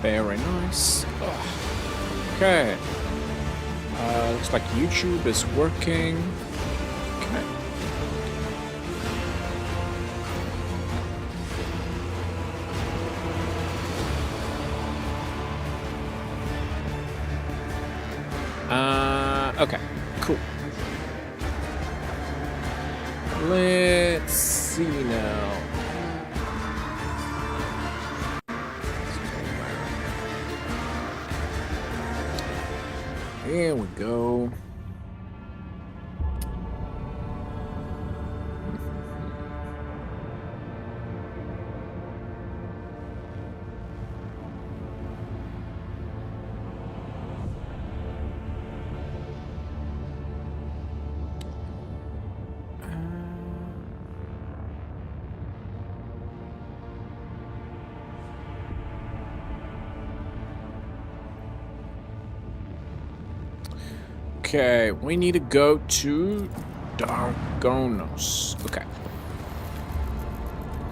Very nice. Ugh. Okay. Looks like YouTube is working. Okay. Okay. Cool. Let's see now. There we go. Okay, we need to go to Dargonos. Okay.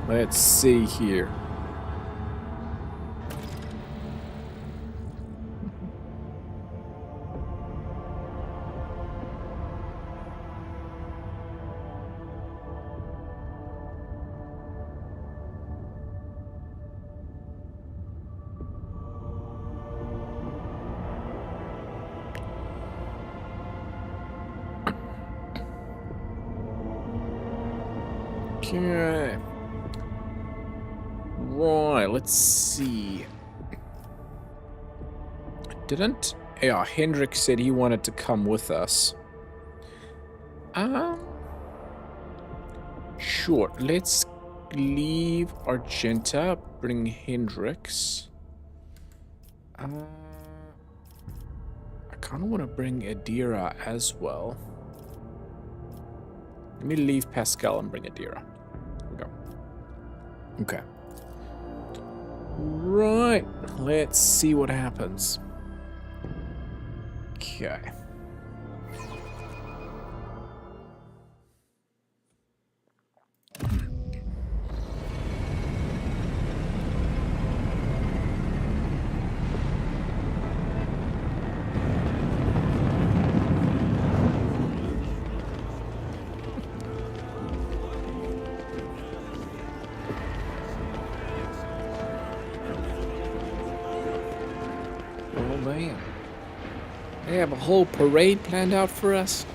Let's see here. Okay. Right, let's see. Didn't... Yeah, Hendrik said he wanted to come with us. Sure, let's leave Argenta, bring Hendrix. I kind of want to bring Adira as well. Let me leave Pascal and bring Adira. Go. Okay. Right. Let's see what happens. Okay. Man. They have a whole parade planned out for us.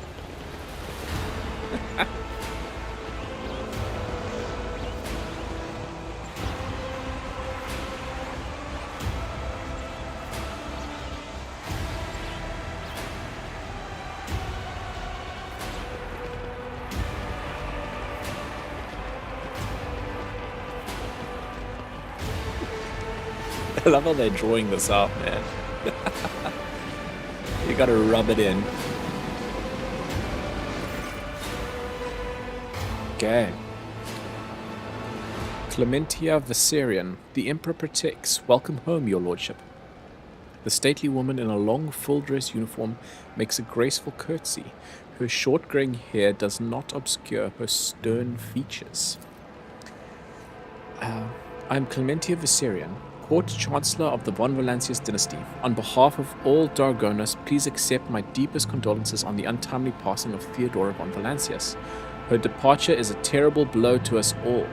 I love how they're drawing this up, man. You gotta rub it in. Okay. Clementia Viserion, the Emperor protects. Welcome home, your lordship. The stately woman in a long full-dress uniform makes a graceful curtsy. Her short graying hair does not obscure her stern features. I'm Clementia Viserion, Court Chancellor of the Von Valancius dynasty. On behalf of all Dargonos, please accept my deepest condolences on the untimely passing of Theodora von Valancius. Her departure is a terrible blow to us all.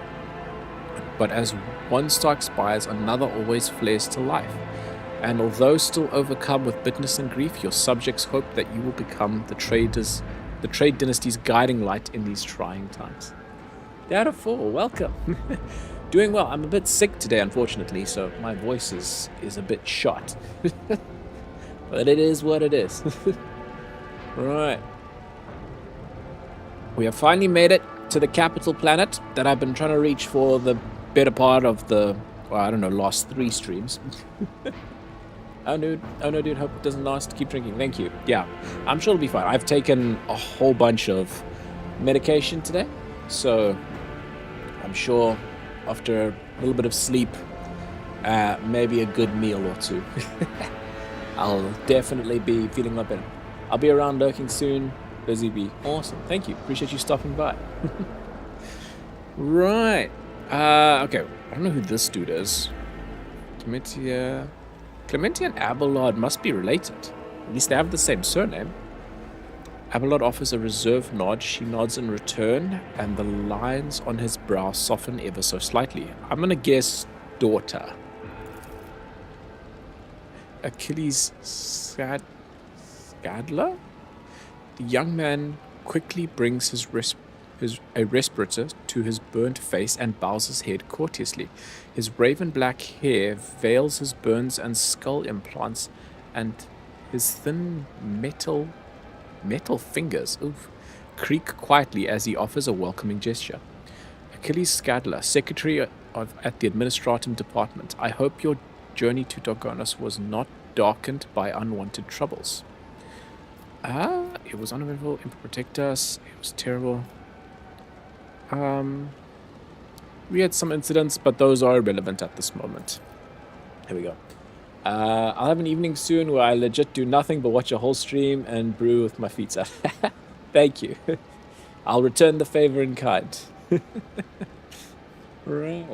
But as one star expires, another always flares to life. And although still overcome with bitterness and grief, your subjects hope that you will become the trade dynasty's guiding light in these trying times. Dad of 4, welcome. Doing well. I'm a bit sick today, unfortunately, so my voice is a bit shot. But it is what it is. Right. We have finally made it to the capital planet that I've been trying to reach for the better part of the, well, I don't know, last 3 streams. Oh no, dude, hope it doesn't last. Keep drinking. Thank you. Yeah, I'm sure it'll be fine. I've taken a whole bunch of medication today, so I'm sure after a little bit of sleep, maybe a good meal or 2, I'll definitely be feeling a lot better. I'll be around lurking soon. Busy bee. Awesome. Thank you. Appreciate you stopping by. Right. Okay. I don't know who this dude is. Comitia. Clementi and Abelard must be related. At least they have the same surname. Abelard offers a reserved nod. She nods in return, and the lines on his brow soften ever so slightly. I'm gonna guess daughter. Achilles Scadler? The young man quickly brings a respirator to his burnt face and bows his head courteously. His raven black hair veils his burns and skull implants, and his thin metal fingers creak quietly as he offers a welcoming gesture. Achilles Scadler, secretary at the Administratum Department. I hope your journey to Dargonos was not darkened by unwanted troubles. It was uneventful. Emperor protect us. It was terrible. We had some incidents, but those are irrelevant at this moment. Here we go. I'll have an evening soon where I legit do nothing but watch a whole stream and brew with my feet up. Thank you. I'll return the favor in kind. Right.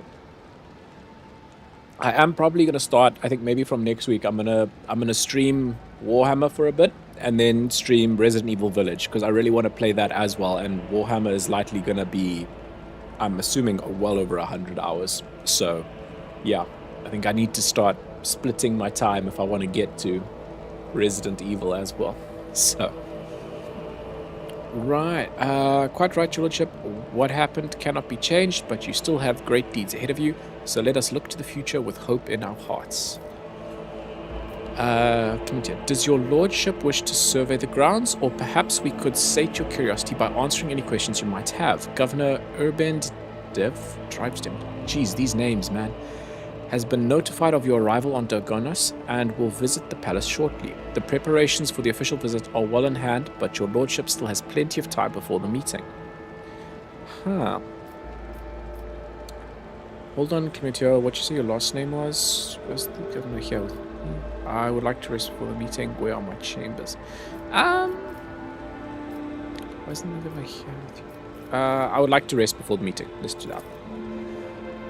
I am probably gonna start. I think maybe from next week. I'm gonna stream Warhammer for a bit and then stream Resident Evil Village because I really want to play that as well. And Warhammer is likely gonna be, I'm assuming, well over 100 hours. So, yeah, I think I need to start splitting my time if I want to get to Resident Evil as well. So, right, quite right, your lordship. What happened cannot be changed, but you still have great deeds ahead of you. So let us look to the future with hope in our hearts. Does your lordship wish to survey the grounds, or perhaps we could sate your curiosity by answering any questions you might have? Governor Urbend Dev Tribestem. Geez, these names, man. Has been notified of your arrival on Dargonos and will visit the palace shortly. The preparations for the official visit are well in hand, but your lordship still has plenty of time before the meeting. Huh. Hold on, Clementio. What you say your last name was? Where's the governor here? I would like to rest before the meeting. Where are my chambers? Why isn't the governor here with you? I would like to rest before the meeting. Let's do that.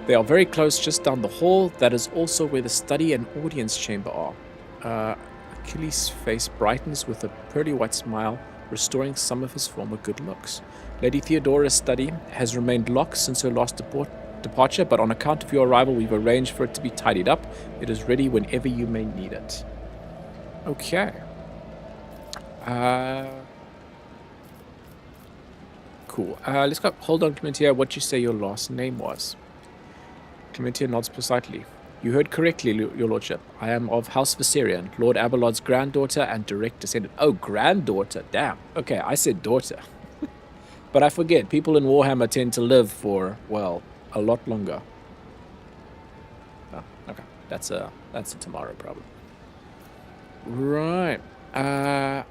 They are very close, just down the hall. That is also where the study and audience chamber are. Achilles' face brightens with a pearly white smile, restoring some of his former good looks. Lady Theodora's study has remained locked since her last departure, but on account of your arrival, we've arranged for it to be tidied up. It is ready whenever you may need it. Okay. Cool. Let's go. Hold on, Clementia. What you say your last name was? Clementia nods politely. You heard correctly, your lordship. I am of House Viserion, Lord Abelard's granddaughter and direct descendant. Oh, granddaughter. Damn. Okay, I said daughter. But I forget, people in Warhammer tend to live for, well, a lot longer. Oh, okay. That's a tomorrow problem. Right.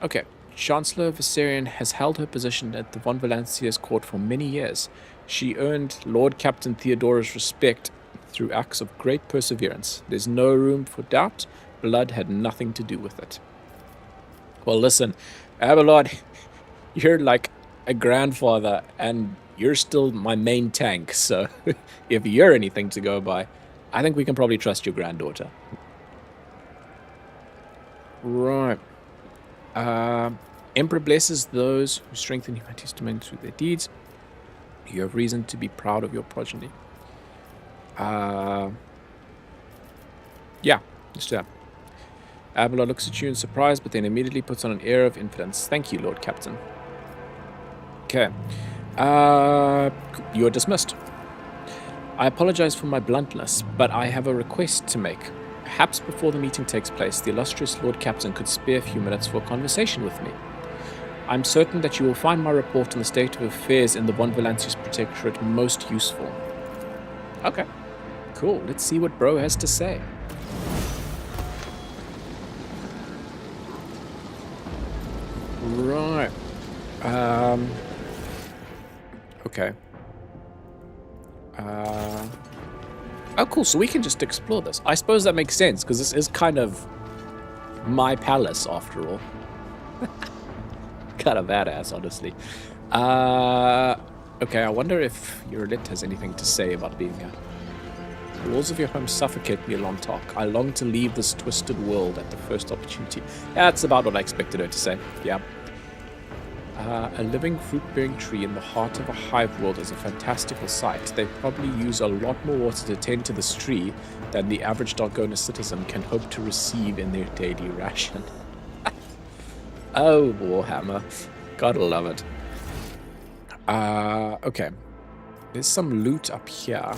Okay. Chancellor Viserion has held her position at the von Valancia's court for many years. She earned Lord Captain Theodora's respect through acts of great perseverance. There's no room for doubt. Blood had nothing to do with it. Well, listen, Abelard, you're like a grandfather, and you're still my main tank, so if you're anything to go by, I think we can probably trust your granddaughter. Right. Emperor blesses those who strengthen humanity's domain through their deeds. You have reason to be proud of your progeny. Yeah, let's do that. Abelard looks at you in surprise, but then immediately puts on an air of infidence. Thank you, Lord Captain. Okay. You're dismissed. I apologize for my bluntness, but I have a request to make. Perhaps before the meeting takes place, the illustrious Lord Captain could spare a few minutes for a conversation with me. I'm certain that you will find my report on the state of affairs in the von Valancius Protectorate most useful. Okay. Cool. Let's see what bro has to say. Right. Okay. Oh, cool. So we can just explore this. I suppose that makes sense, because this is kind of my palace, after all. Kind of badass, honestly. Okay, I wonder if Eurolit has anything to say about being here. The walls of your home suffocate me, Lontark. I long to leave this twisted world at the first opportunity. That's about what I expected her to say. Yeah. A living fruit-bearing tree in the heart of a hive world is a fantastical sight. They probably use a lot more water to tend to this tree than the average Dargona citizen can hope to receive in their daily ration. Oh, Warhammer. Gotta love it. Okay. There's some loot up here.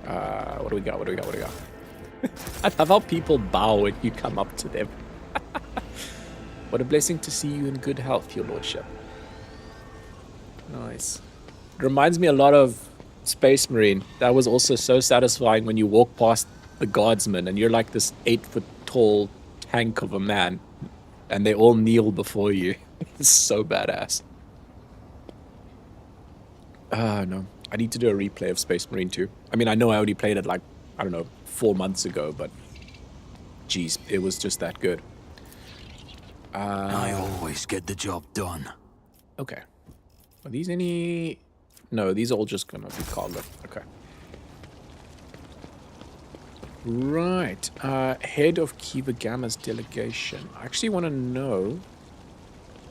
What do we got? I love how people bow when you come up to them. What a blessing to see you in good health, your lordship. Nice. It reminds me a lot of Space Marine. That was also so satisfying when you walk past the guardsmen and you're like this 8-foot tall tank of a man and they all kneel before you. It's so badass. No. I need to do a replay of Space Marine 2. I mean, I know I already played it like, I don't know, 4 months ago, but geez, it was just that good. I always get the job done. Okay. Are these any... No, these are all just gonna be cargo. Okay. Right. Head of Kiva Gamma's delegation. I actually want to know...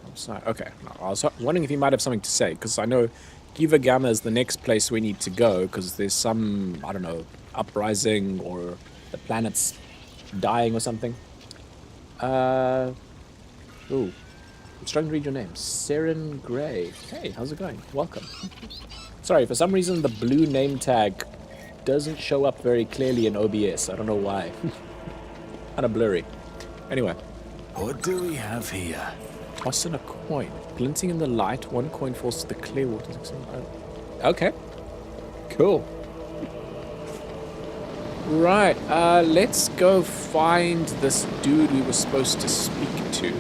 I'm sorry. Okay. No, I was wondering if you might have something to say, because I know Kiva Gamma is the next place we need to go, because there's some, I don't know, uprising or the planet's dying or something. Ooh, I'm struggling to read your name. Seren Grey. Hey, how's it going? Welcome. Sorry, for some reason the blue name tag doesn't show up very clearly in OBS. I don't know why. Kind of blurry. Anyway. What do we have here? Toss in a coin. Glinting in the light, one coin falls to the clear waters. Okay. Cool. Right, let's go find this dude we were supposed to speak to.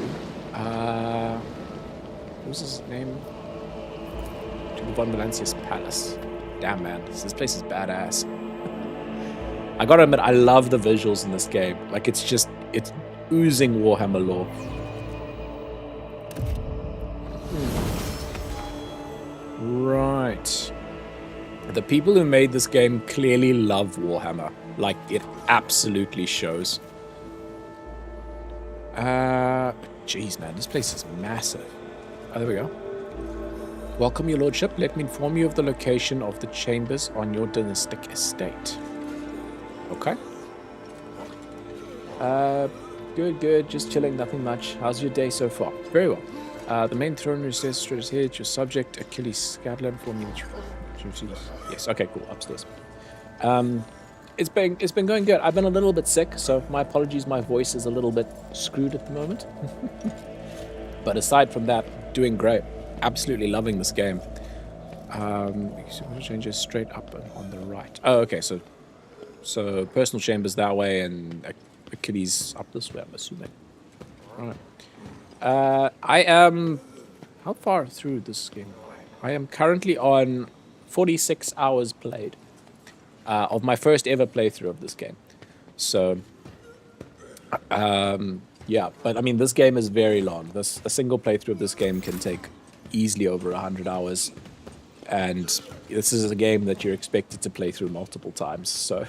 What was his name? To the Von Valancius Palace. Damn, man, this place is badass. I gotta admit, I love the visuals in this game. Like, it's oozing Warhammer lore. Right. The people who made this game clearly love Warhammer. Like, it absolutely shows. Jeez, man, this place is massive. Oh, there we go. Welcome, your lordship. Let me inform you of the location of the chambers on your dynastic estate. Okay. Good. Just chilling, nothing much. How's your day so far? Very well. The main throne ancestor is here. It's your subject, Achilles Scadler, inform you that you... Yes, okay, cool. Upstairs. It's been going good. I've been a little bit sick, so my apologies. My voice is a little bit screwed at the moment. But aside from that, doing great. Absolutely loving this game. Changes straight up and on the right. Oh, okay. So personal chambers that way and Achilles up this way, I'm assuming. Right. I am... How far through this game? I am currently on 46 hours played. Of my first ever playthrough of this game. So, yeah. But, I mean, this game is very long. A single playthrough of this game can take easily over 100 hours. And this is a game that you're expected to play through multiple times. So,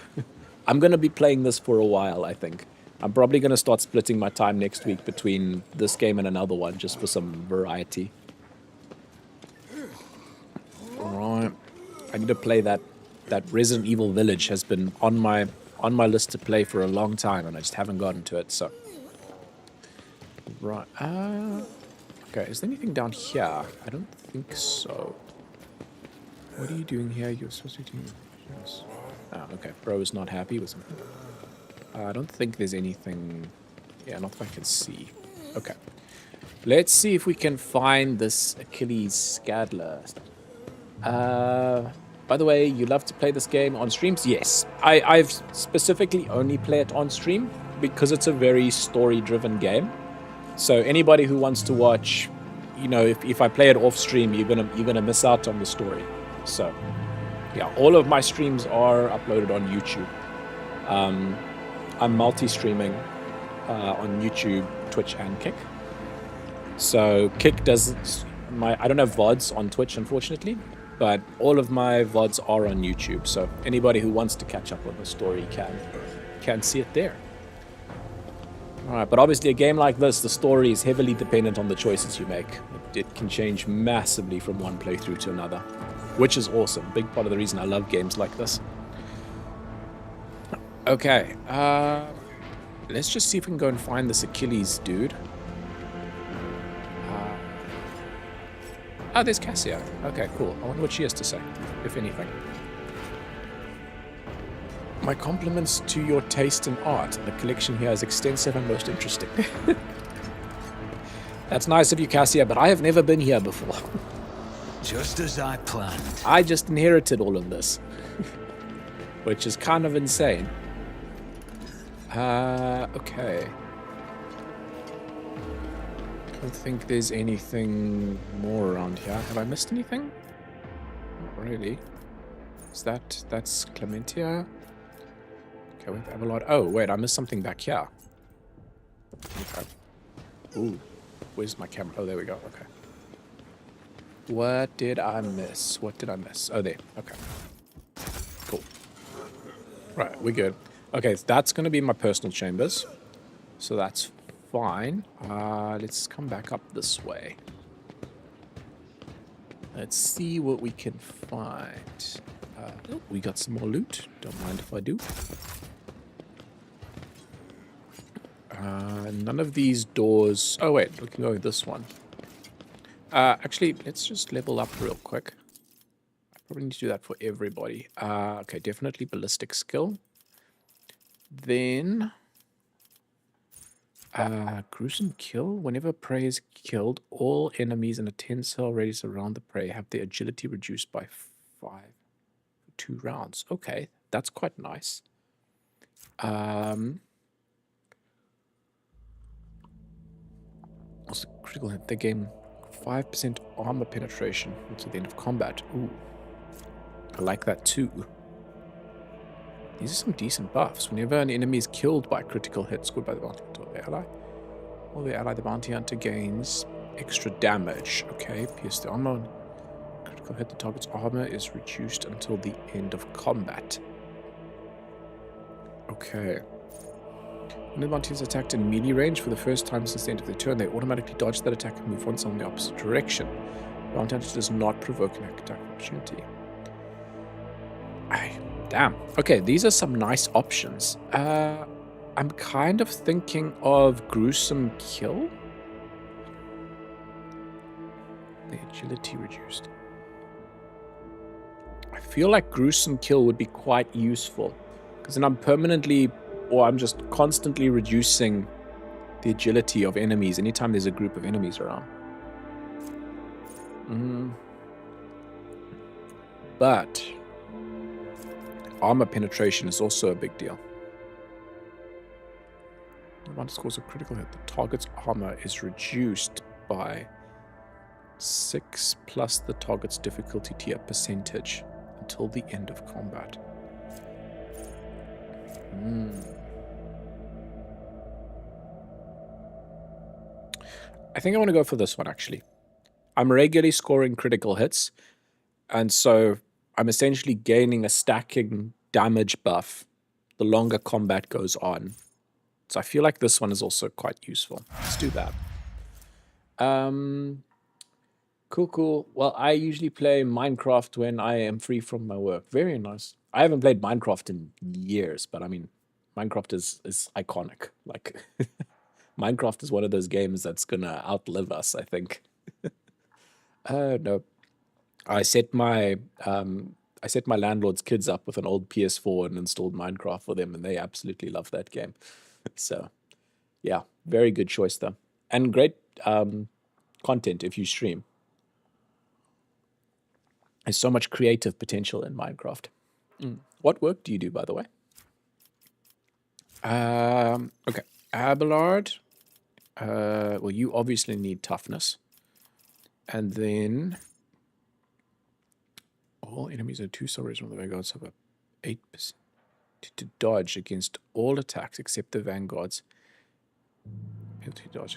I'm going to be playing this for a while, I think. I'm probably going to start splitting my time next week between this game and another one, just for some variety. Alright. I need to play that Resident Evil Village has been on my list to play for a long time, and I just haven't gotten to it. So, right. Okay. Is there anything down here? I don't think so. What are you doing here? You're supposed to be doing. Yes. Oh, okay. Bro is not happy with something. I don't think there's anything. Yeah, not that I can see. Okay. Let's see if we can find this Achilles Scadler. By the way, you love to play this game on streams? Yes. I've specifically only play it on stream because it's a very story-driven game. So anybody who wants to watch, you know, if I play it off stream, you're gonna miss out on the story. So, yeah, all of my streams are uploaded on YouTube. I'm multi-streaming on YouTube, Twitch, and Kick. So Kick does I don't have VODs on Twitch, unfortunately. But all of my VODs are on YouTube, so anybody who wants to catch up on the story can see it there. Alright, but obviously a game like this, the story is heavily dependent on the choices you make. It can change massively from one playthrough to another, which is awesome. Big part of the reason I love games like this. Okay, let's just see if we can go and find this Achilles dude. Oh, there's Cassia. Okay, cool. I wonder what she has to say, if anything. My compliments to your taste in art. The collection here is extensive and most interesting. That's nice of you, Cassia, but I have never been here before. Just as I planned. I just inherited all of this, which is kind of insane. Okay. I don't think there's anything more around here. Have I missed anything? Not really. That's Clementia? Okay, with Abelard. Oh, wait, I missed something back here. Okay. Ooh. Where's my camera? Oh, there we go. Okay. What did I miss? What did I miss? Oh, there. Okay. Cool. Right, we're good. Okay, that's going to be my personal chambers. So that's fine. Let's come back up this way. Let's see what we can find. Oh, we got some more loot. Don't mind if I do. None of these doors... Oh, wait. We can go with this one. Actually, let's just level up real quick. I probably need to do that for everybody. Okay, definitely ballistic skill. Then... gruesome kill. Whenever prey is killed, all enemies in a 10-cell radius around the prey have their agility reduced by 5 for 2 rounds. Okay, that's quite nice. Also, critical hit. They gain 5% armor penetration until the end of combat. Ooh, I like that too. These are some decent buffs. Whenever an enemy is killed by critical hit scored by the bounty hunter or the ally, the bounty hunter gains extra damage. Okay, pierce the armor. Critical hit, the target's armor is reduced until the end of combat. Okay. When the bounty is attacked in melee range for the first time since the end of the turn, they automatically dodge that attack and move once in the opposite direction. The bounty hunter does not provoke an attack opportunity. Damn. Okay, these are some nice options. I'm kind of thinking of gruesome kill. The agility reduced. I feel like gruesome kill would be quite useful, because then I'm permanently, or I'm just constantly reducing the agility of enemies anytime there's a group of enemies around. But armor penetration is also a big deal. When one scores a critical hit, the target's armor is reduced by 6 plus the target's difficulty tier percentage until the end of combat. I think I want to go for this one, actually. I'm regularly scoring critical hits, and so I'm essentially gaining a stacking damage buff the longer combat goes on. So I feel like this one is also quite useful. Let's do that. Cool. Well, I usually play Minecraft when I am free from my work. Very nice. I haven't played Minecraft in years, but I mean, Minecraft is iconic. Like, Minecraft is one of those games that's gonna outlive us, I think. No. I set my landlord's kids up with an old PS4 and installed Minecraft for them, and they absolutely love that game. So, yeah, very good choice though, and great content if you stream. There's so much creative potential in Minecraft. What work do you do, by the way? Okay, Abelard. Well, you obviously need toughness, and then all enemies are 2 stories from the vanguards have a 8% to dodge against all attacks except the vanguards. To dodge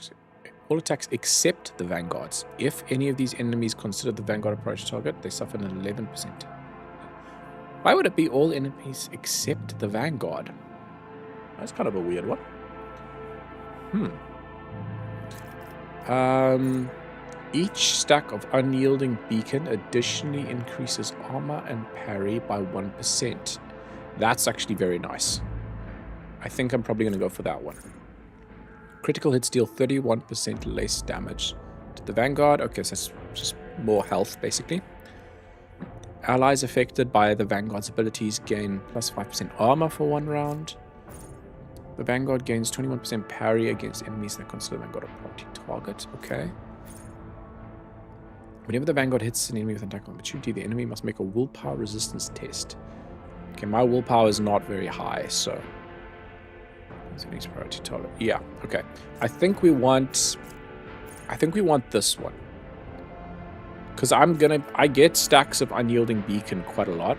All attacks except the vanguards. If any of these enemies consider the vanguard approach target, they suffer an 11%. Why would it be all enemies except the vanguard? That's kind of a weird one. Each stack of unyielding beacon additionally increases armor and parry by 1%. That's actually very nice. I think I'm probably going to go for that one. Critical hits deal 31% less damage to the vanguard. Okay, so that's just more health, basically. Allies affected by the vanguard's abilities gain plus 5% armor for 1 round. The vanguard gains 21% parry against enemies that consider the vanguard a priority target. Okay. Whenever the vanguard hits an enemy with an attack opportunity, the enemy must make a willpower resistance test. Okay, my willpower is not very high, so that's the next priority target. Yeah, okay. I think we want this one. Because I get stacks of unyielding beacon quite a lot.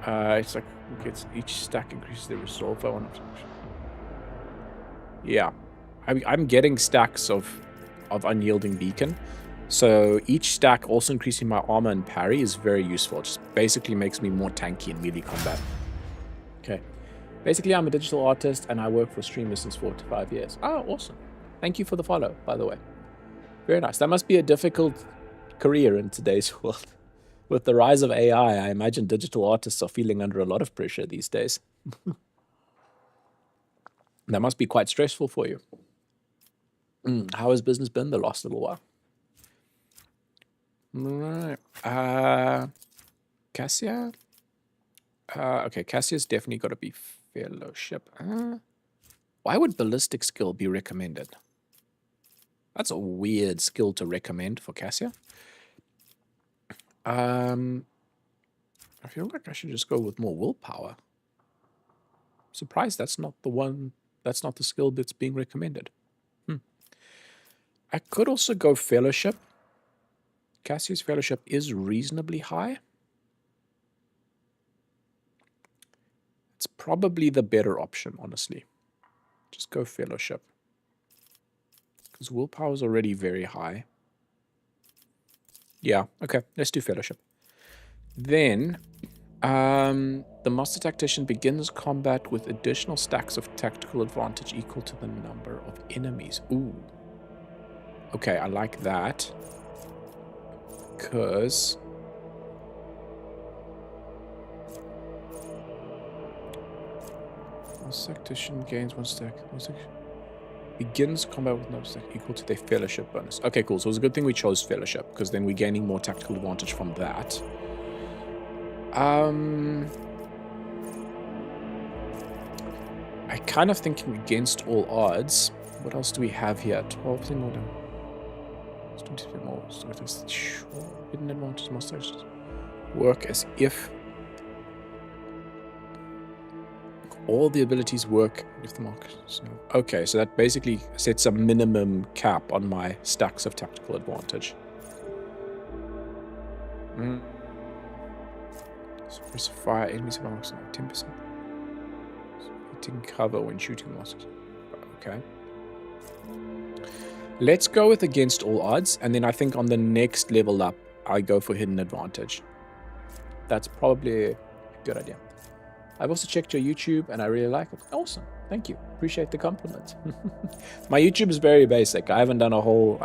It's like each stack increases the resolve. Yeah, I'm getting stacks of unyielding beacon. So each stack also increasing my armor and parry is very useful. It just basically makes me more tanky in melee combat. Okay. Basically, I'm a digital artist and I work for streamers since 4 to 5 years. Oh, awesome. Thank you for the follow, by the way. Very nice. That must be a difficult career in today's world. With the rise of AI, I imagine digital artists are feeling under a lot of pressure these days. That must be quite stressful for you. How has business been the last little while? Right. Cassia? Okay, Cassia's definitely got to be fellowship. Why would ballistic skill be recommended? That's a weird skill to recommend for Cassia. I feel like I should just go with more willpower. I'm surprised that's not the one. That's not the skill that's being recommended. I could also go fellowship. Cassia's fellowship is reasonably high. It's probably the better option, honestly. Just go fellowship. Because willpower is already very high. Yeah, okay, let's do fellowship. Then, the Master Tactician begins combat with additional stacks of tactical advantage equal to the number of enemies. Ooh. Okay, I like that. Because Master Tactician gains 1 stack. Begins combat with no stack equal to their fellowship bonus. Okay, cool. So it's a good thing we chose fellowship, because then we're gaining more tactical advantage from that. I kind of thinking against all odds. What else do we have here? 12% more damage. 20% more. Hidden advantage must work as if all the abilities work if the mark. Okay, so that basically sets a minimum cap on my stacks of tactical advantage. Suppress fire enemies of marks 10%. Hitting cover when shooting monsters. Okay. Let's go with against all odds, and then I think on the next level up, I go for hidden advantage. That's probably a good idea. I've also checked your YouTube, and I really like it. Awesome, thank you. Appreciate the compliment. My YouTube is very basic. I haven't done a whole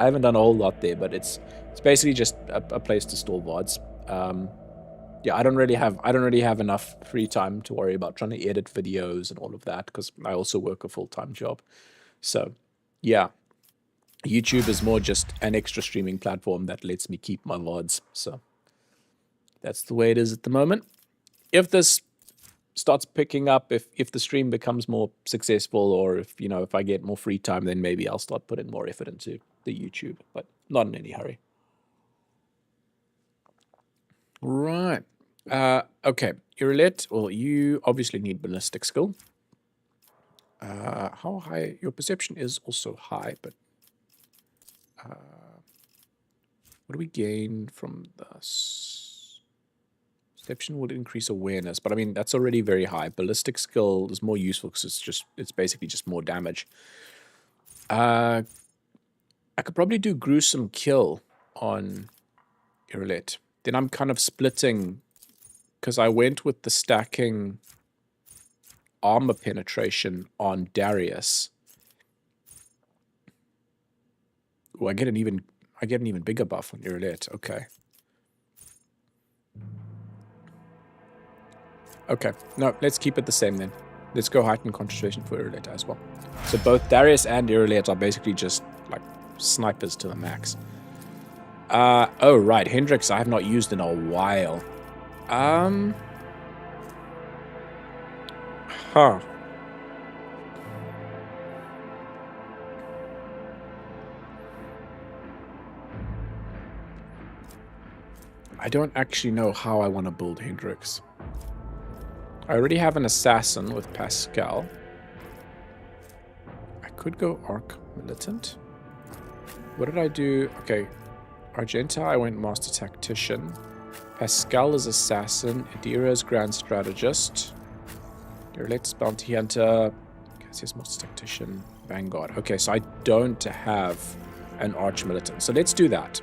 lot there, but it's basically just a place to store VODs. Yeah, I don't really have enough free time to worry about trying to edit videos and all of that, because I also work a full-time job. So, yeah. YouTube is more just an extra streaming platform that lets me keep my VODs. So that's the way it is at the moment. If this starts picking up, if the stream becomes more successful, or if I get more free time, then maybe I'll start putting more effort into the YouTube, but not in any hurry. Right. Okay. Irrelet, well, you obviously need ballistic skill. How high? Your perception is also high, but what do we gain from this? Perception will increase awareness, but I mean, that's already very high. Ballistic skill is more useful because it's basically just more damage. I could probably do gruesome kill on Irulet. Then I'm kind of splitting because I went with the stacking armor penetration on Darius. Oh, I get an even bigger buff on Irulet. Okay. Okay. No, let's keep it the same then. Let's go heighten concentration for Irulet as well. So both Darius and Irulet are basically just like snipers to the max. Oh right, Hendrix I have not used in a while. Huh. I don't actually know how I want to build Hendrix. I already have an assassin with Pascal. I could go Arc Militant. What did I do? Okay. Argenta, I went Master Tactician. Pascal is Assassin. Adira is Grand Strategist. Irulet's Bounty Hunter. Cassius Master Tactician. Vanguard. Okay, so I don't have an Arch Militant. So let's do that.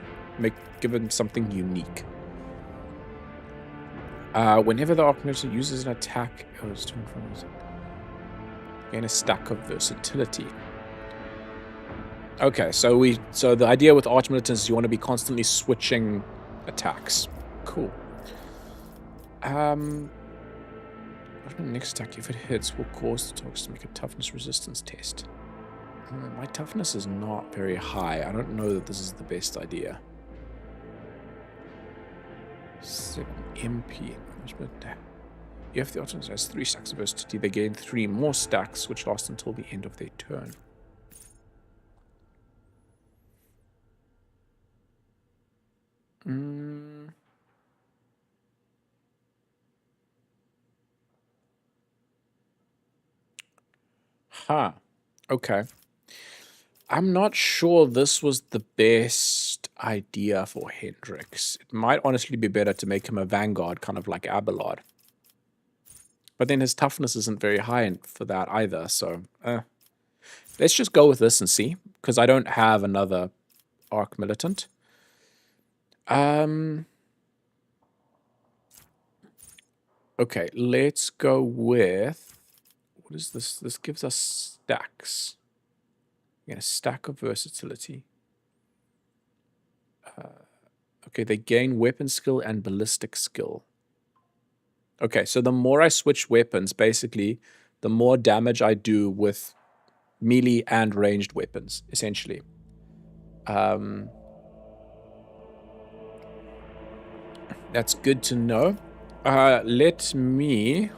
Give him something unique. Whenever the Arch Militant uses an attack, gain a stack of versatility. Okay, so the idea with Arch Militants is you want to be constantly switching attacks. Cool. Next attack, if it hits, will cause the target to make a toughness resistance test. My toughness is not very high. I don't know that this is the best idea. 7 MP. If the Arch has 3 stacks of versatility, they gain 3 more stacks, which last until the end of their turn. Huh. Okay. I'm not sure this was the best idea for Hendrix. It might honestly be better to make him a Vanguard, kind of like Abelard. But then his toughness isn't very high for that either, so... Let's just go with this and see, because I don't have another Arc Militant. Okay, let's go with... What is this? This gives us stacks. Again, a stack of versatility. Okay, they gain weapon skill and ballistic skill. Okay, so the more I switch weapons, basically, the more damage I do with melee and ranged weapons, essentially. That's good to know. Let me...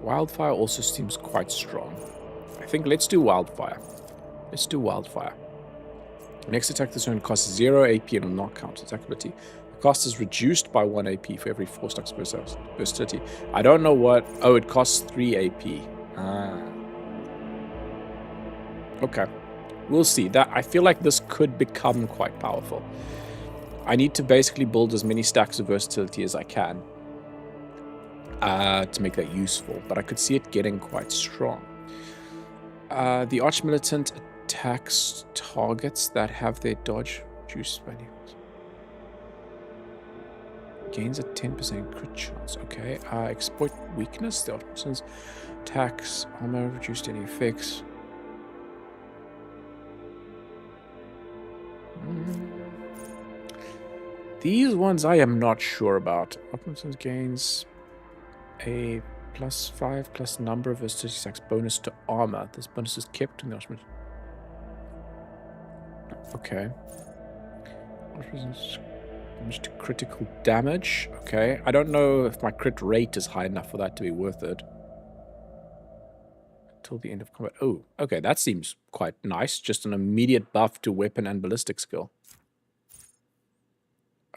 Wildfire also seems quite strong. I think let's do Wildfire. Let's do Wildfire. Next attack this turn costs 0 AP and will not count attack ability. The cost is reduced by 1 AP for every 4 stacks of versatility. I don't know what... Oh, it costs 3 AP. Okay. We'll see. I feel like this could become quite powerful. I need to basically build as many stacks of versatility as I can to make that useful, but I could see it getting quite strong. The Arch Militant attacks targets that have their dodge reduced by gains a 10% crit chance. Okay. Exploit weakness. The Arch Militant attacks armor reduced any effects. These ones I am not sure about. Arch Militant gains a +5 plus number of versatility stacks bonus to armor. This bonus is kept in the Arch Militant. Okay. Damage to critical damage. Okay. I don't know if my crit rate is high enough for that to be worth it. Until the end of combat. Oh, okay. That seems quite nice. Just an immediate buff to weapon and ballistic skill.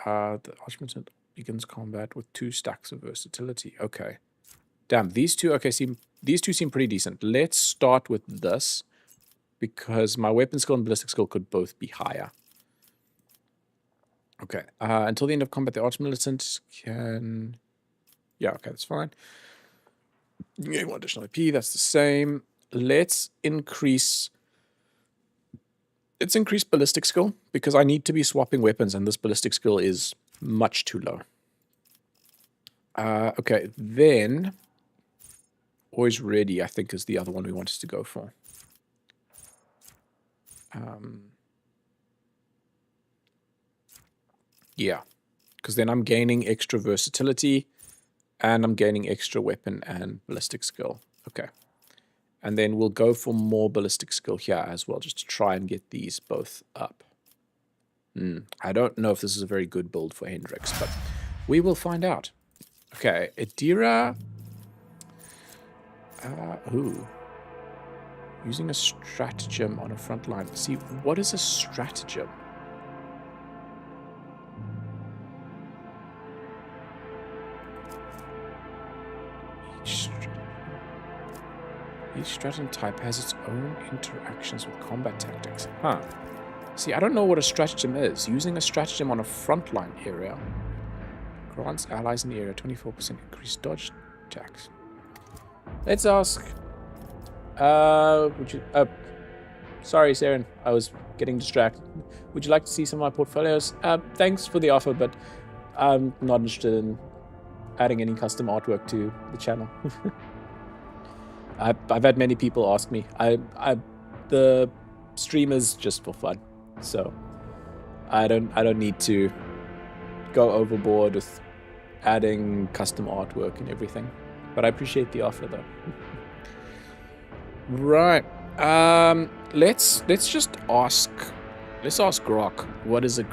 The Arch Militant begins combat with 2 stacks of versatility. Okay. Damn, these two seem pretty decent. Let's start with this, because my weapon skill and ballistic skill could both be higher. Okay. Until the end of combat, the Arch Militant can Yeah, okay, that's fine. You gain 1 additional IP, that's the same. Let's increase ballistic skill, because I need to be swapping weapons, and this ballistic skill is much too low. Okay, then always ready, I think, is the other one we wanted to go for. Yeah, because then I'm gaining extra versatility, and I'm gaining extra weapon and ballistic skill. Okay. And then we'll go for more ballistic skill here as well, just to try and get these both up. I don't know if this is a very good build for Hendrix, but we will find out. Okay, Adira. Using a stratagem on a front line. See, what is a stratagem? Each stratagem type has its own interactions with combat tactics. Huh. See, I don't know what a stratagem is. Using a stratagem on a frontline area grants allies in the area 24% increased dodge attacks. Let's ask. Would you? Sorry, Saren. I was getting distracted. Would you like to see some of my portfolios? Thanks for the offer, but I'm not interested in adding any custom artwork to the channel. I've had many people ask me. The stream is just for fun, so I don't need to go overboard with adding custom artwork and everything. But I appreciate the offer, though. Right. Let's just ask. Let's ask Grok. What is a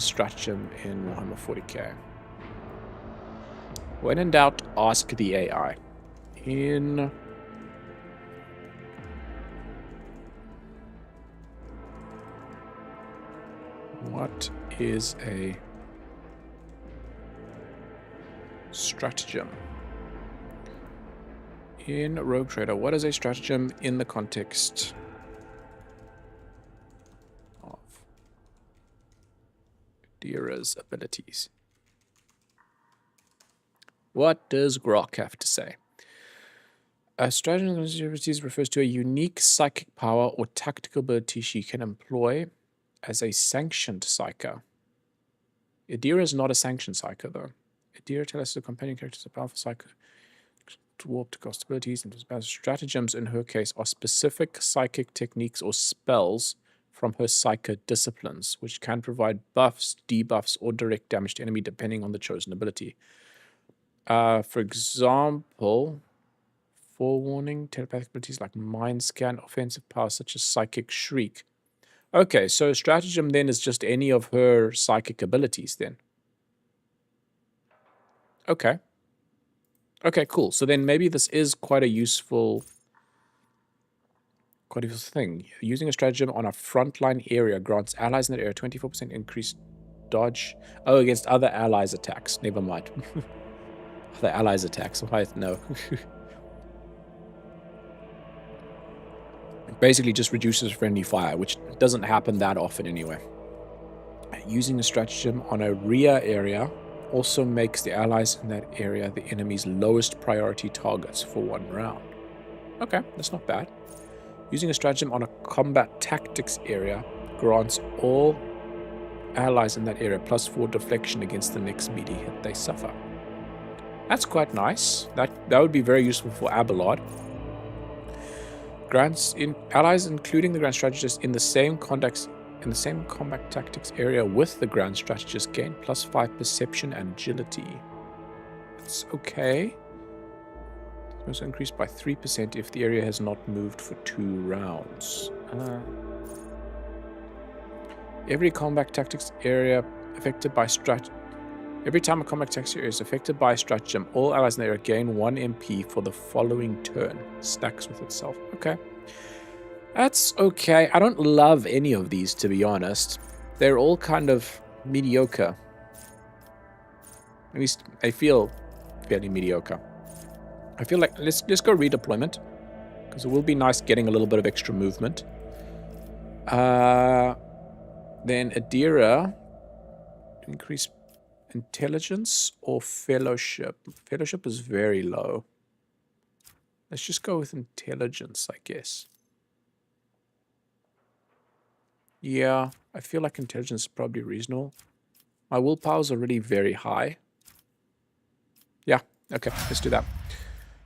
stratagem in Warhammer 40k? When in doubt, ask the AI. What is a stratagem? In Rogue Trader, what is a stratagem in the context of Adira's abilities? What does Grok have to say? A stratagem abilities refers to a unique psychic power or tactical ability she can employ as a sanctioned psyker. Adira is not a sanctioned psyker, though. Adira tells us the companion character is a powerful psyker to warp to cost abilities, and stratagems in her case are specific psychic techniques or spells from her psyker disciplines, which can provide buffs, debuffs, or direct damage to enemy depending on the chosen ability. For example, forewarning, telepathic abilities like mind scan, offensive powers such as psychic shriek. Okay, so stratagem then is just any of her psychic abilities then. Okay. Okay, cool. So then maybe this is quite a useful thing. Using a stratagem on a frontline area grants allies in that area 24% increased dodge. Oh, against other allies' attacks. Never mind. Other allies' attacks. Why? No. It basically just reduces friendly fire, which doesn't happen that often anyway. Using a stratagem on a rear area also makes the allies in that area the enemy's lowest priority targets for 1 round. Okay, that's not bad. Using a stratagem on a combat tactics area grants all allies in that area +4 deflection against the next melee hit they suffer. That's quite nice. That would be very useful for Abelard. Grants in allies, including the Grand Strategist, in the same combat tactics area with the Grand Strategist, gain +5 perception and agility. That's okay. It's also increased by 3% if the area has not moved for 2 rounds. Every combat tactics area affected by Every time a combat tactics area is affected by a stratagem, all allies in the area gain 1 MP for the following turn. Stacks with itself. Okay. That's okay. I don't love any of these, to be honest. They're all kind of mediocre. At least I feel fairly mediocre. I feel like let's go redeployment, because it will be nice getting a little bit of extra movement. Then Adira increase Intelligence or fellowship? Fellowship is very low. Let's just go with intelligence, I guess. Yeah, I feel like intelligence is probably reasonable. My willpower is already very high. Yeah, okay, let's do that.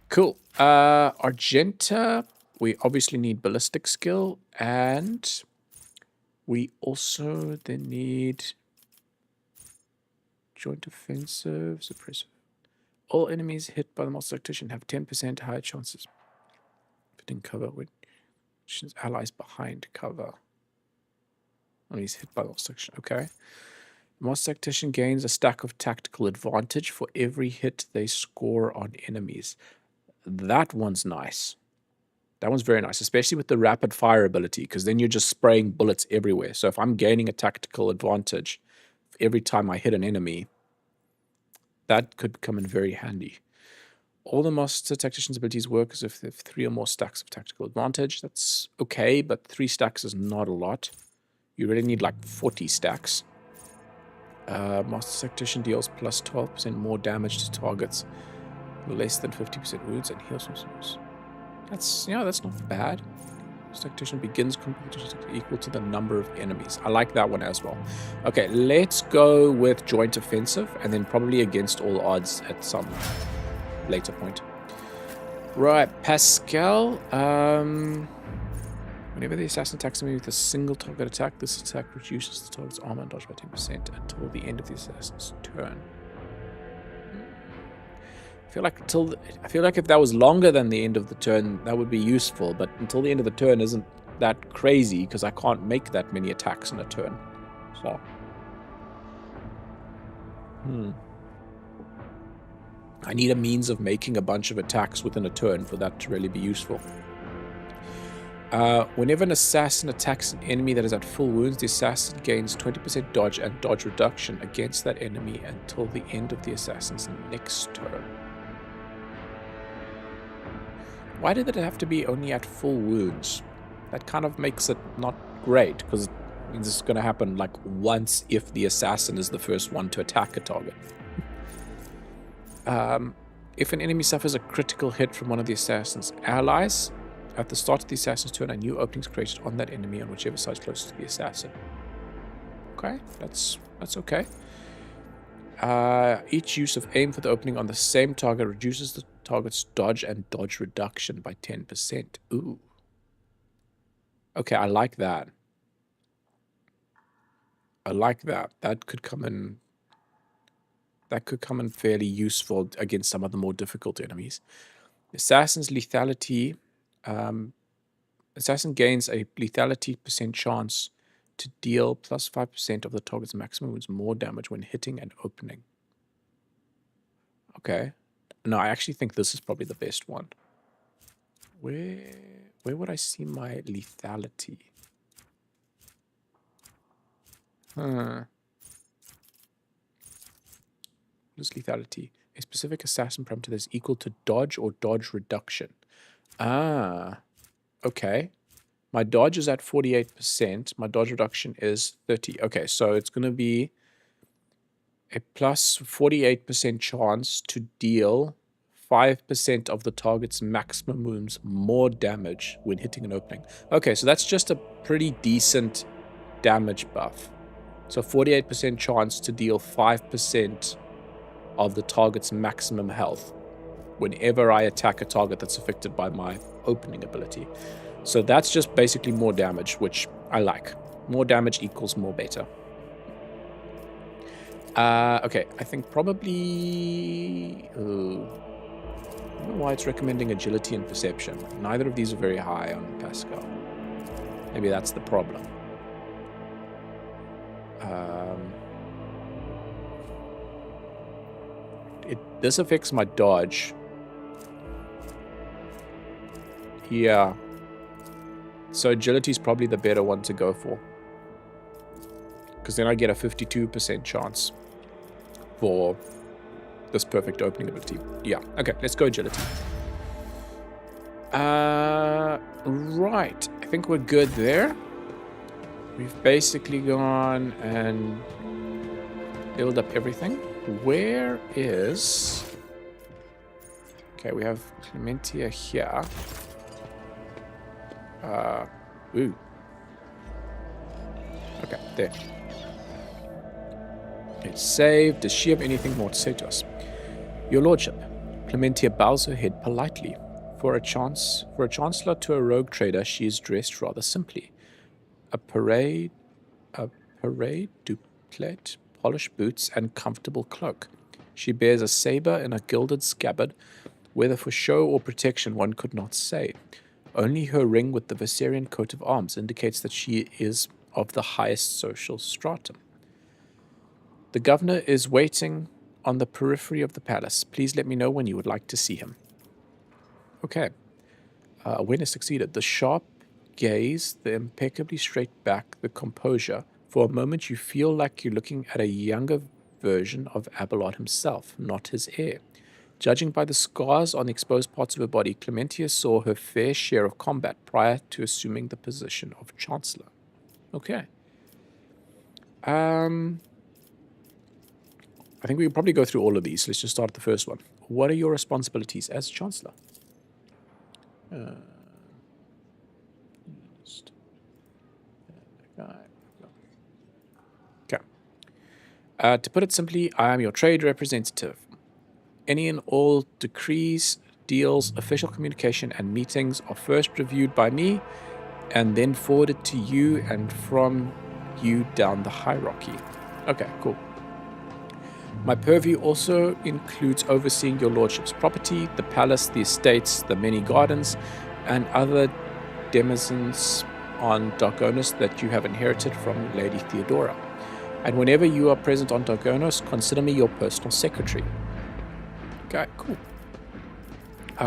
Cool. Argenta, we obviously need ballistic skill, and we also then need joint offensive, suppressive. All enemies hit by the monster tactician have 10% higher chances of hitting cover when allies behind cover. When he's hit by the monster tactician. Okay. The monster tactician gains a stack of tactical advantage for every hit they score on enemies. That one's nice. That one's very nice, especially with the rapid fire ability, because then you're just spraying bullets everywhere. So if I'm gaining a tactical advantage every time I hit an enemy, that could come in very handy. All the master tactician's abilities work as if they have 3 or more stacks of tactical advantage. That's okay, but 3 stacks is not a lot. You really need like 40 stacks. Master tactician deals plus 12% more damage to targets, less than 50% wounds, and heals themselves. That's not bad. Master tactician begins competition equal to the number of enemies. I like that one as well. Okay, let's go with joint offensive, and then probably against all odds at some later point. Right, Pascal. Whenever the assassin attacks me with a single target attack, this attack reduces the target's armor and dodge by 10% until the end of the assassin's turn. I feel like if that was longer than the end of the turn, that would be useful. But until the end of the turn isn't that crazy because I can't make that many attacks in a turn. So, I need a means of making a bunch of attacks within a turn for that to really be useful. Whenever an assassin attacks an enemy that is at full wounds, the assassin gains 20% dodge and dodge reduction against that enemy until the end of the assassin's next turn. Why did it have to be only at full wounds? That kind of makes it not great, because this is going to happen like once if the assassin is the first one to attack a target. If an enemy suffers a critical hit from one of the assassin's allies, at the start of the assassin's turn, a new opening is created on that enemy on whichever side is closest to the assassin. Okay, that's okay. Each use of aim for the opening on the same target reduces the target's dodge and dodge reduction by 10%. Ooh. Okay, I like that. I like that. That could come in fairly useful against some of the more difficult enemies. Assassin's lethality. Assassin gains a lethality % chance to deal plus 5% of the target's maximum wounds more damage when hitting and opening. Okay. No, I actually think this is probably the best one. Where would I see my lethality? What is lethality? A specific assassin parameter that is equal to dodge or dodge reduction. Ah, okay. My dodge is at 48%. My dodge reduction is 30. Okay, so it's going to be a plus 48% chance to deal 5% of the target's maximum wounds more damage when hitting an opening. Okay, so that's just a pretty decent damage buff. So 48% chance to deal 5% of the target's maximum health whenever I attack a target that's affected by my opening ability. So that's just basically more damage, which I like. More damage equals more beta. Okay, I think probably... I don't know why it's recommending agility and perception. Neither of these are very high on Pascal. Maybe that's the problem. This affects my dodge. Yeah. So agility is probably the better one to go for. Because then I get a 52% chance for this perfect opening ability. Yeah, okay, let's go agility. Right, I think we're good there. We've basically gone and build up everything. where is... Okay, we have Clementia here. Ooh. Okay, there. It's saved. Does she have anything more to say to us? Your Lordship, Clementia bows her head politely. For a chancellor to a rogue trader, she is dressed rather simply. A parade duplate, polished boots, and comfortable cloak. She bears a saber in a gilded scabbard, whether for show or protection one could not say. Only her ring with the Viserion coat of arms indicates that she is of the highest social stratum. The governor is waiting on the periphery of the palace. Please let me know when you would like to see him. Okay. Awareness succeeded. The sharp gaze, the impeccably straight back, the composure. For a moment you feel like you're looking at a younger version of Abelard himself, not his heir. Judging by the scars on the exposed parts of her body, Clementia saw her fair share of combat prior to assuming the position of Chancellor. Okay. I think we can probably go through all of these. Let's just start at the first one. What are your responsibilities as Chancellor? Okay. To put it simply, I am your trade representative. Any and all decrees, deals, official communication, and meetings are first reviewed by me and then forwarded to you and from you down the hierarchy. Okay, cool. My purview also includes overseeing your lordship's property, the palace, the estates, the many gardens, and other denizens on Dargonos that you have inherited from Lady Theodora. And whenever you are present on Dargonos, consider me your personal secretary. Okay, cool.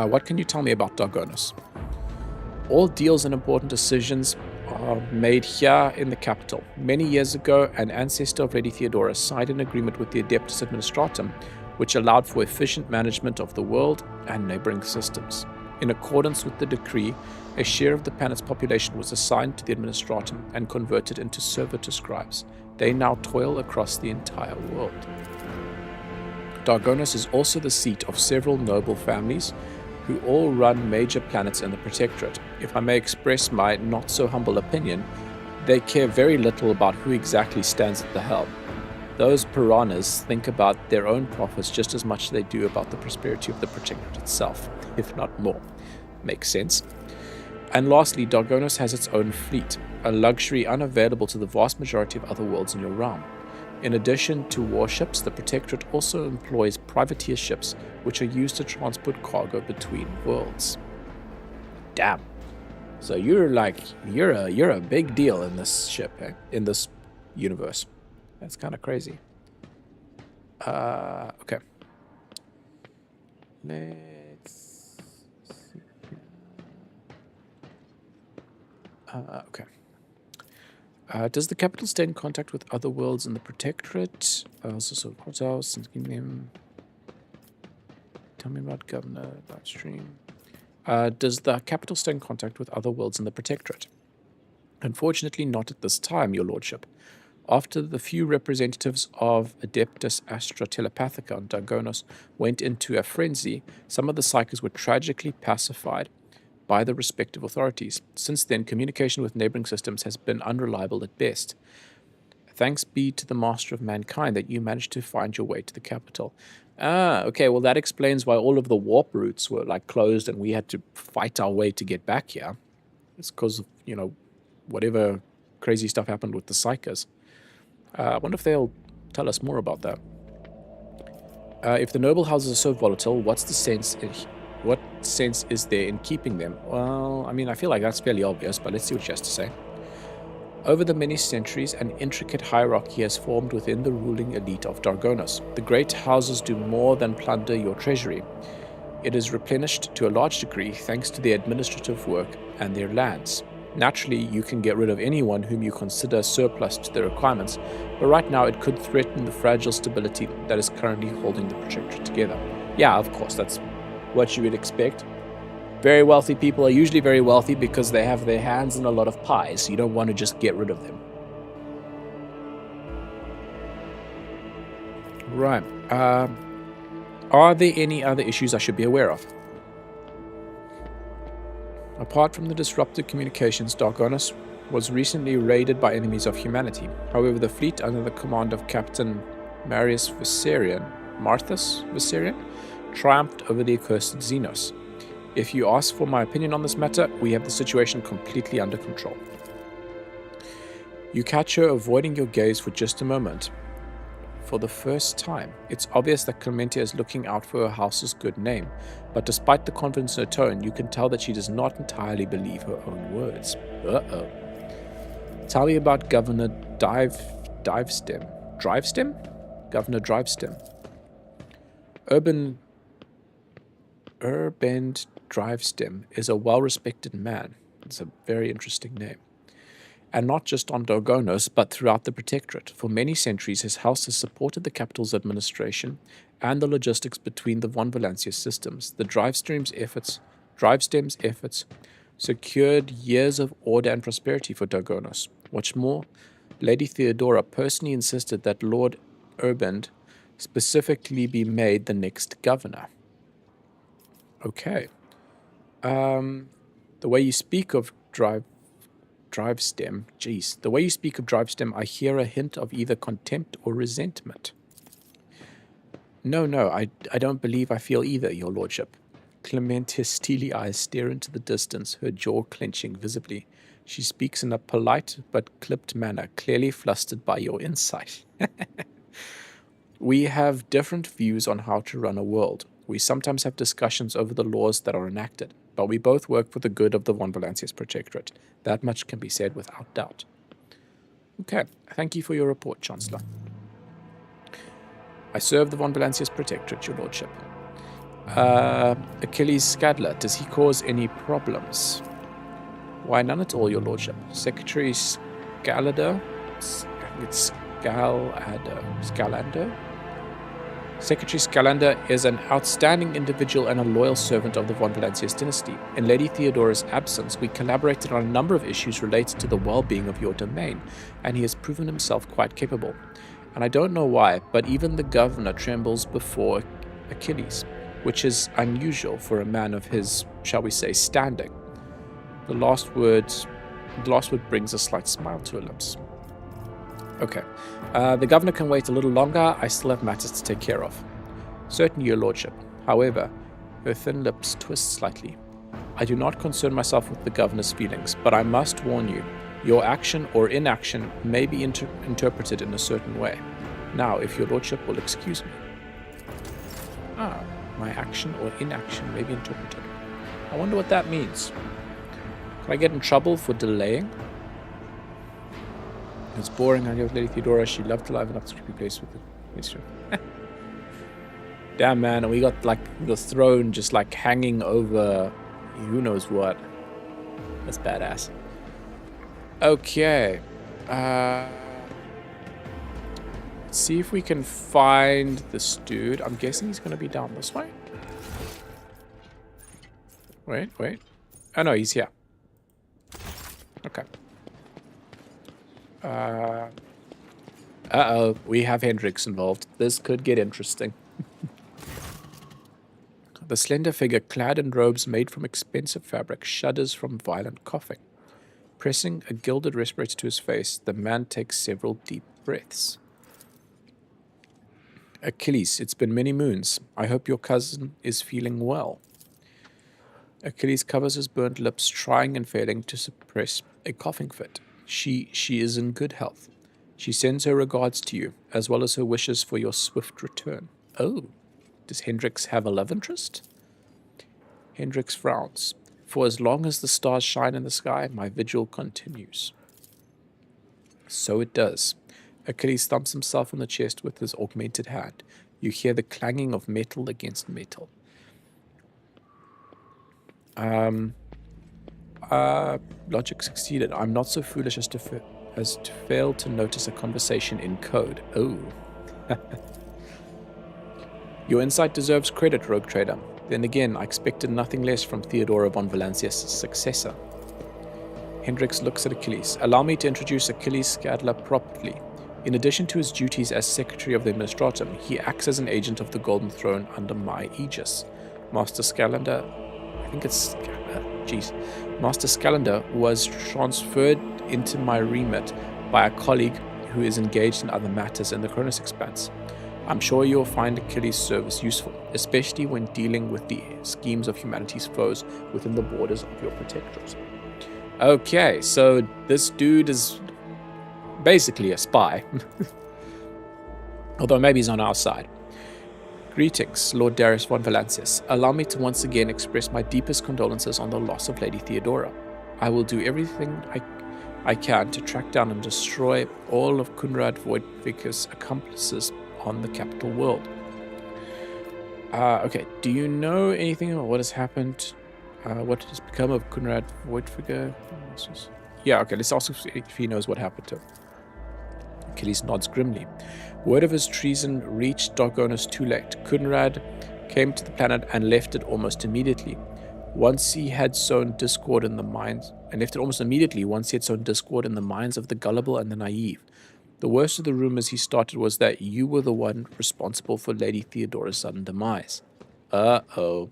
What can you tell me about Dargonos? All deals and important decisions are made here in the capital. Many years ago, an ancestor of Lady Theodora signed an agreement with the Adeptus Administratum, which allowed for efficient management of the world and neighboring systems. In accordance with the decree, a share of the planet's population was assigned to the Administratum and converted into servitor scribes. They now toil across the entire world. Dargonos is also the seat of several noble families who all run major planets in the Protectorate. If I may express my not-so-humble opinion, they care very little about who exactly stands at the helm. Those piranhas think about their own profits just as much as they do about the prosperity of the Protectorate itself, if not more. Makes sense. And lastly, Dargonos has its own fleet, a luxury unavailable to the vast majority of other worlds in your realm. In addition to warships, the Protectorate also employs privateer ships, which are used to transport cargo between worlds. Damn. So you're a big deal in this ship, eh? In this universe. That's kind of crazy. Okay. Let's see. Okay. Does the capital stay in contact with other worlds in the Protectorate? Tell me about Governor, live stream. Does the capital stay in contact with other worlds in the Protectorate? Unfortunately, not at this time, your lordship. After the few representatives of Adeptus Astra Telepathica on Dargonos went into a frenzy, some of the psychers were tragically pacified by the respective authorities. Since then, communication with neighboring systems has been unreliable at best. Thanks be to the Master of Mankind that you managed to find your way to the capital. Okay, well that explains why all of the warp routes were closed and we had to fight our way to get back here. It's because of, whatever crazy stuff happened with the psychers. I wonder if they'll tell us more about that. If the noble houses are so volatile, what sense is there in keeping them? Well, I feel like that's fairly obvious, but let's see what she has to say. Over the many centuries, an intricate hierarchy has formed within the ruling elite of Dargonos. The great houses do more than plunder your treasury. It is replenished to a large degree thanks to their administrative work and their lands. Naturally, you can get rid of anyone whom you consider surplus to their requirements, but right now it could threaten the fragile stability that is currently holding the Protectorate together. Yeah, of course, that's what you would expect. Very wealthy people are usually very wealthy because they have their hands in a lot of pies, so you don't want to just get rid of them. Right. Are there any other issues I should be aware of? Apart from the disrupted communications, Dargonus was recently raided by enemies of humanity. However, the fleet under the command of Captain Marthus Viserion, triumphed over the accursed Xenos. If you ask for my opinion on this matter, we have the situation completely under control. You catch her avoiding your gaze for just a moment. For the first time, it's obvious that Clementia is looking out for her house's good name, but despite the confidence in her tone, you can tell that she does not entirely believe her own words. Uh-oh. Tell me about Governor Drivestem. Governor Drivestem. Urban Drivestem is a well-respected man. It's a very interesting name. And not just on Dargonos, but throughout the Protectorate. For many centuries, his house has supported the capital's administration and the logistics between the von Valancius systems. The Drivestem's efforts secured years of order and prosperity for Dargonos. What's more, Lady Theodora personally insisted that Lord Urband specifically be made the next governor. Okay. The way you speak of Drivestem, I hear a hint of either contempt or resentment. No, I don't believe I feel either, your lordship. Clementia's steely eyes stare into the distance, her jaw clenching visibly. She speaks in a polite but clipped manner, clearly flustered by your insight. We have different views on how to run a world. We sometimes have discussions over the laws that are enacted, but we both work for the good of the von Valancius Protectorate. That much can be said without doubt. Okay, thank you for your report, Chancellor. I serve the von Valancius Protectorate, your lordship. Achilles Scadler, does he cause any problems? Why, none at all, your lordship. Secretary Scalander? It's Scalander? Secretary Scalander is an outstanding individual and a loyal servant of the von Valancius dynasty. In Lady Theodora's absence, we collaborated on a number of issues related to the well-being of your domain, and he has proven himself quite capable. And I don't know why, but even the governor trembles before Achilles, which is unusual for a man of his, shall we say, standing. The last word brings a slight smile to her lips. Okay. The governor can wait a little longer. I still have matters to take care of. Certainly, your lordship. However, her thin lips twist slightly. I do not concern myself with the governor's feelings, but I must warn you, your action or inaction may be interpreted in a certain way. Now, if your lordship will excuse me. My action or inaction may be interpreted. I wonder what that means. Can I get in trouble for delaying? It's boring. I know Lady Theodora. She loved to live in a creepy place with the Damn, man. And we got like the throne just like hanging over who knows what. That's badass. Okay. Let's see if we can find this dude. I'm guessing he's going to be down this way. Wait. Oh, no, he's here. Okay. Uh-oh, we have Hendrix involved. This could get interesting. The slender figure, clad in robes made from expensive fabric, shudders from violent coughing. Pressing a gilded respirator to his face, the man takes several deep breaths. Achilles, it's been many moons. I hope your cousin is feeling well. Achilles covers his burnt lips, trying and failing to suppress a coughing fit. She is in good health. She sends her regards to you, as well as her wishes for your swift return. Oh, does Hendrix have a love interest? Hendrix frowns. For as long as the stars shine in the sky, my vigil continues. So it does. Achilles thumps himself on the chest with his augmented hand. You hear the clanging of metal against metal. Logic succeeded. I'm not so foolish as to fail to notice a conversation in code. Oh. Your insight deserves credit, rogue trader. Then again, I expected nothing less from Theodora von Valancius' successor. Hendrix looks at Achilles. Allow me to introduce Achilles Scadler properly. In addition to his duties as Secretary of the Administratum, he acts as an agent of the Golden Throne under my aegis. Master Scalander, Master Scalander was transferred into my remit by a colleague who is engaged in other matters in the Cronus Expanse. I'm sure you'll find Achilles' service useful, especially when dealing with the schemes of humanity's foes within the borders of your protectorate. Okay, so this dude is basically a spy. Although maybe he's on our side. Greetings, Lord Darius von Valancius. Allow me to once again express my deepest condolences on the loss of Lady Theodora. I will do everything I can to track down and destroy all of Kunrad Voidviker's accomplices on the capital world. Okay, do you know anything about what has happened? What has become of Kunrad Voidviker? Yeah, okay, let's ask if he knows what happened to him. Achilles nods grimly. Word of his treason reached Dargonus too late. Kunrad came to the planet and left it almost immediately. Once he had sown discord in the minds of the gullible and the naive. The worst of the rumors he started was that you were the one responsible for Lady Theodora's sudden demise. Uh-oh.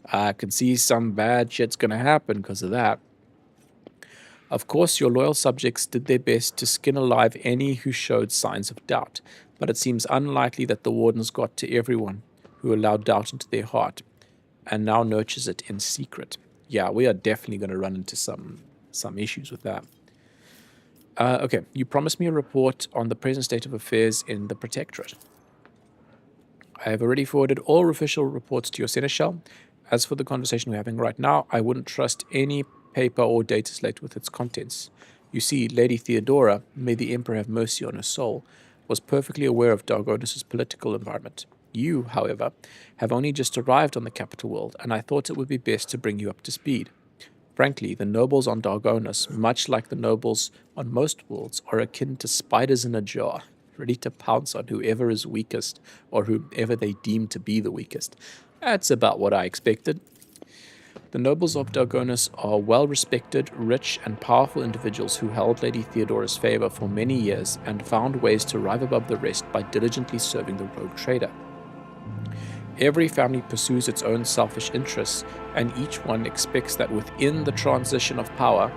I can see some bad shit's gonna happen because of that. Of course, your loyal subjects did their best to skin alive any who showed signs of doubt, but it seems unlikely that the wardens got to everyone who allowed doubt into their heart and now nurtures it in secret. Yeah, we are definitely going to run into some issues with that. Okay, you promised me a report on the present state of affairs in the Protectorate. I have already forwarded all official reports to your seneschal. As for the conversation we're having right now, I wouldn't trust any paper or data slate with its contents. You see, Lady Theodora, may the Emperor have mercy on her soul, was perfectly aware of Dargonus' political environment. You, however, have only just arrived on the capital world, and I thought it would be best to bring you up to speed. Frankly, the nobles on Dargonus, much like the nobles on most worlds, are akin to spiders in a jar, ready to pounce on whoever is weakest, or whoever they deem to be the weakest. That's about what I expected. The nobles of Dargonus are well-respected, rich, and powerful individuals who held Lady Theodora's favor for many years and found ways to rise above the rest by diligently serving the rogue trader. Every family pursues its own selfish interests, and each one expects that within the transition of power,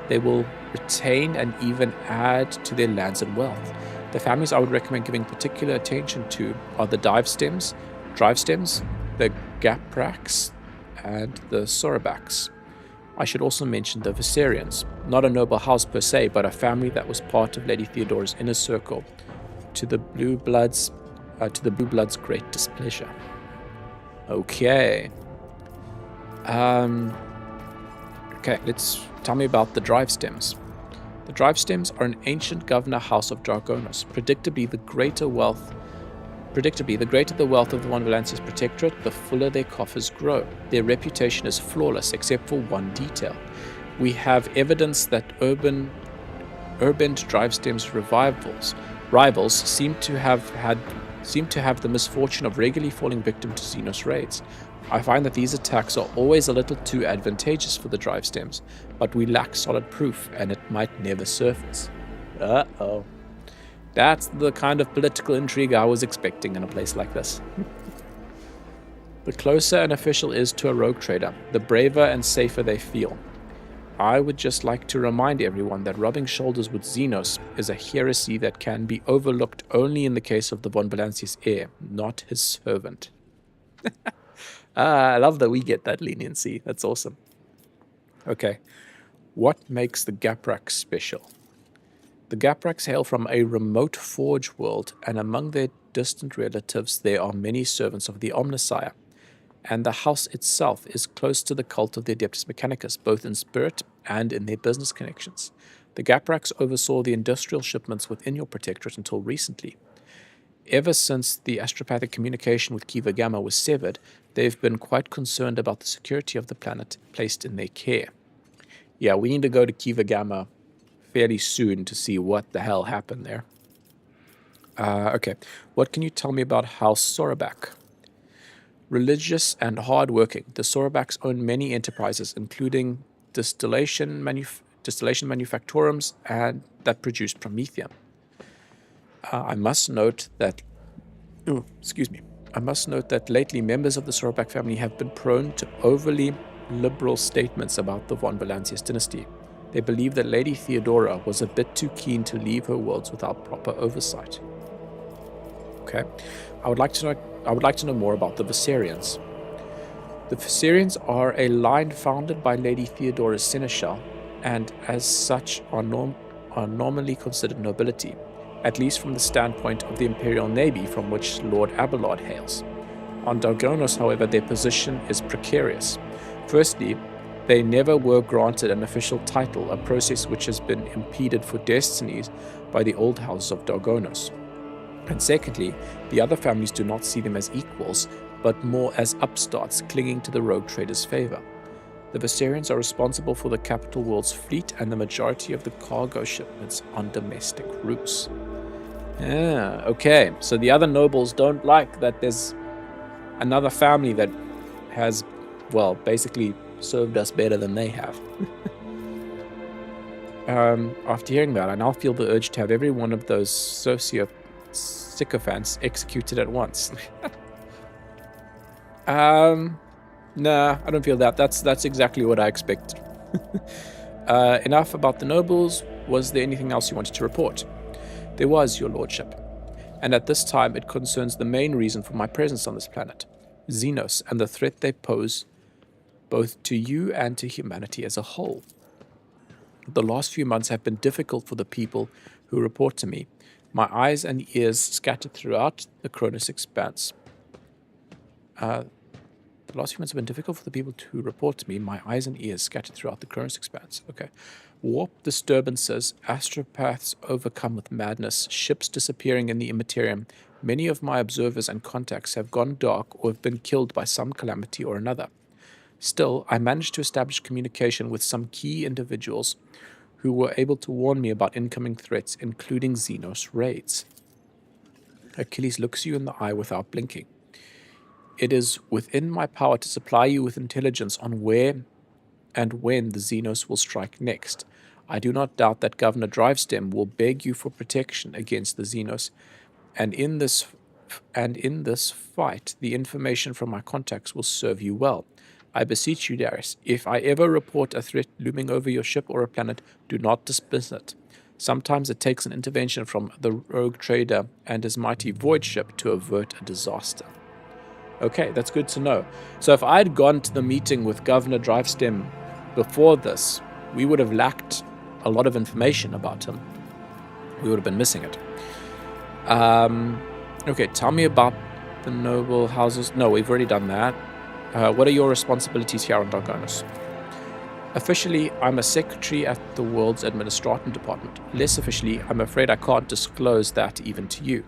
they will retain and even add to their lands and wealth. The families I would recommend giving particular attention to are the Drive Stems, the Gapraks, and the Sorabaks. I should also mention the Viserians, not a noble house per se, but a family that was part of Lady Theodora's inner circle, to the Blue Bloods' great displeasure. Okay. Okay, tell me about the Drive Stems. The Drive Stems are an ancient governor house of Dargonus. Predictably, the greater the wealth of the Von Valancius Protectorate, the fuller their coffers grow. Their reputation is flawless, except for one detail. We have evidence that urban Drive Stems rivals seem to have the misfortune of regularly falling victim to Xenos raids. I find that these attacks are always a little too advantageous for the Drive Stems, but we lack solid proof, and it might never surface. Uh-oh. That's the kind of political intrigue I was expecting in a place like this. The closer an official is to a rogue trader, the braver and safer they feel. I would just like to remind everyone that rubbing shoulders with Xenos is a heresy that can be overlooked only in the case of the Von Valancius heir, not his servant. I love that we get that leniency. That's awesome. Okay, what makes the Gapraks special? The Gapraks hail from a remote forge world, and among their distant relatives there are many servants of the Omnissiah, and the house itself is close to the cult of the Adeptus Mechanicus, both in spirit and in their business connections. The Gapraks oversaw the industrial shipments within your protectorate until recently. Ever since the astropathic communication with Kiva Gamma was severed, they've been quite concerned about the security of the planet placed in their care. Yeah, we need to go to Kiva Gamma fairly soon to see what the hell happened there. Okay, what can you tell me about House Sorabak? Religious and hard-working, the Sorabaks own many enterprises, including distillation manufactorums and that produce promethium. I must note that... Oh, excuse me. I must note that lately members of the Sorobak family have been prone to overly liberal statements about the von Valancius dynasty. They believe that Lady Theodora was a bit too keen to leave her worlds without proper oversight. Okay. I would like to know more about the Viserions. The Viserions are a line founded by Lady Theodora's seneschal, and as such are normally considered nobility, at least from the standpoint of the Imperial Navy from which Lord Abelard hails. On Dargonos, however, their position is precarious. Firstly, they never were granted an official title, a process which has been impeded for destinies by the old houses of Dargonos. And secondly, the other families do not see them as equals, but more as upstarts clinging to the rogue trader's favor. The Viserions are responsible for the capital world's fleet and the majority of the cargo shipments on domestic routes. Okay, so the other nobles don't like that there's another family that has, well, basically served us better than they have. After hearing that, I now feel the urge to have every one of those sycophants executed at once. Nah, I don't feel that. That's exactly what I expected. Enough about the nobles. Was there anything else you wanted to report? There was, your lordship. And at this time it concerns the main reason for my presence on this planet, Xenos, and the threat they pose both to you and to humanity as a whole. The last few months have been difficult for the people who report to me, my eyes and ears scattered throughout the Cronus expanse. The last few months have been difficult for the people who report to me, my eyes and ears scattered throughout the Cronus expanse. Okay. Warp disturbances, astropaths overcome with madness, ships disappearing in the immaterium. Many of my observers and contacts have gone dark or have been killed by some calamity or another. Still, I managed to establish communication with some key individuals who were able to warn me about incoming threats, including Xenos raids. Achilles looks you in the eye without blinking. It is within my power to supply you with intelligence on where and when the Xenos will strike next. I do not doubt that Governor Drivestem will beg you for protection against the Xenos, and in this fight, the information from my contacts will serve you well. I beseech you, Darius, if I ever report a threat looming over your ship or a planet, do not dismiss it. Sometimes it takes an intervention from the rogue trader and his mighty void ship to avert a disaster. Okay, that's good to know. So if I'd gone to the meeting with Governor Drivestem before this, we would have lacked a lot of information about him. We would have been missing it. Okay, tell me about the noble houses. No, we've already done that. What are your responsibilities here on Dargonos? Officially, I'm a secretary at the World's Administratum Department. Less officially, I'm afraid I can't disclose that even to you.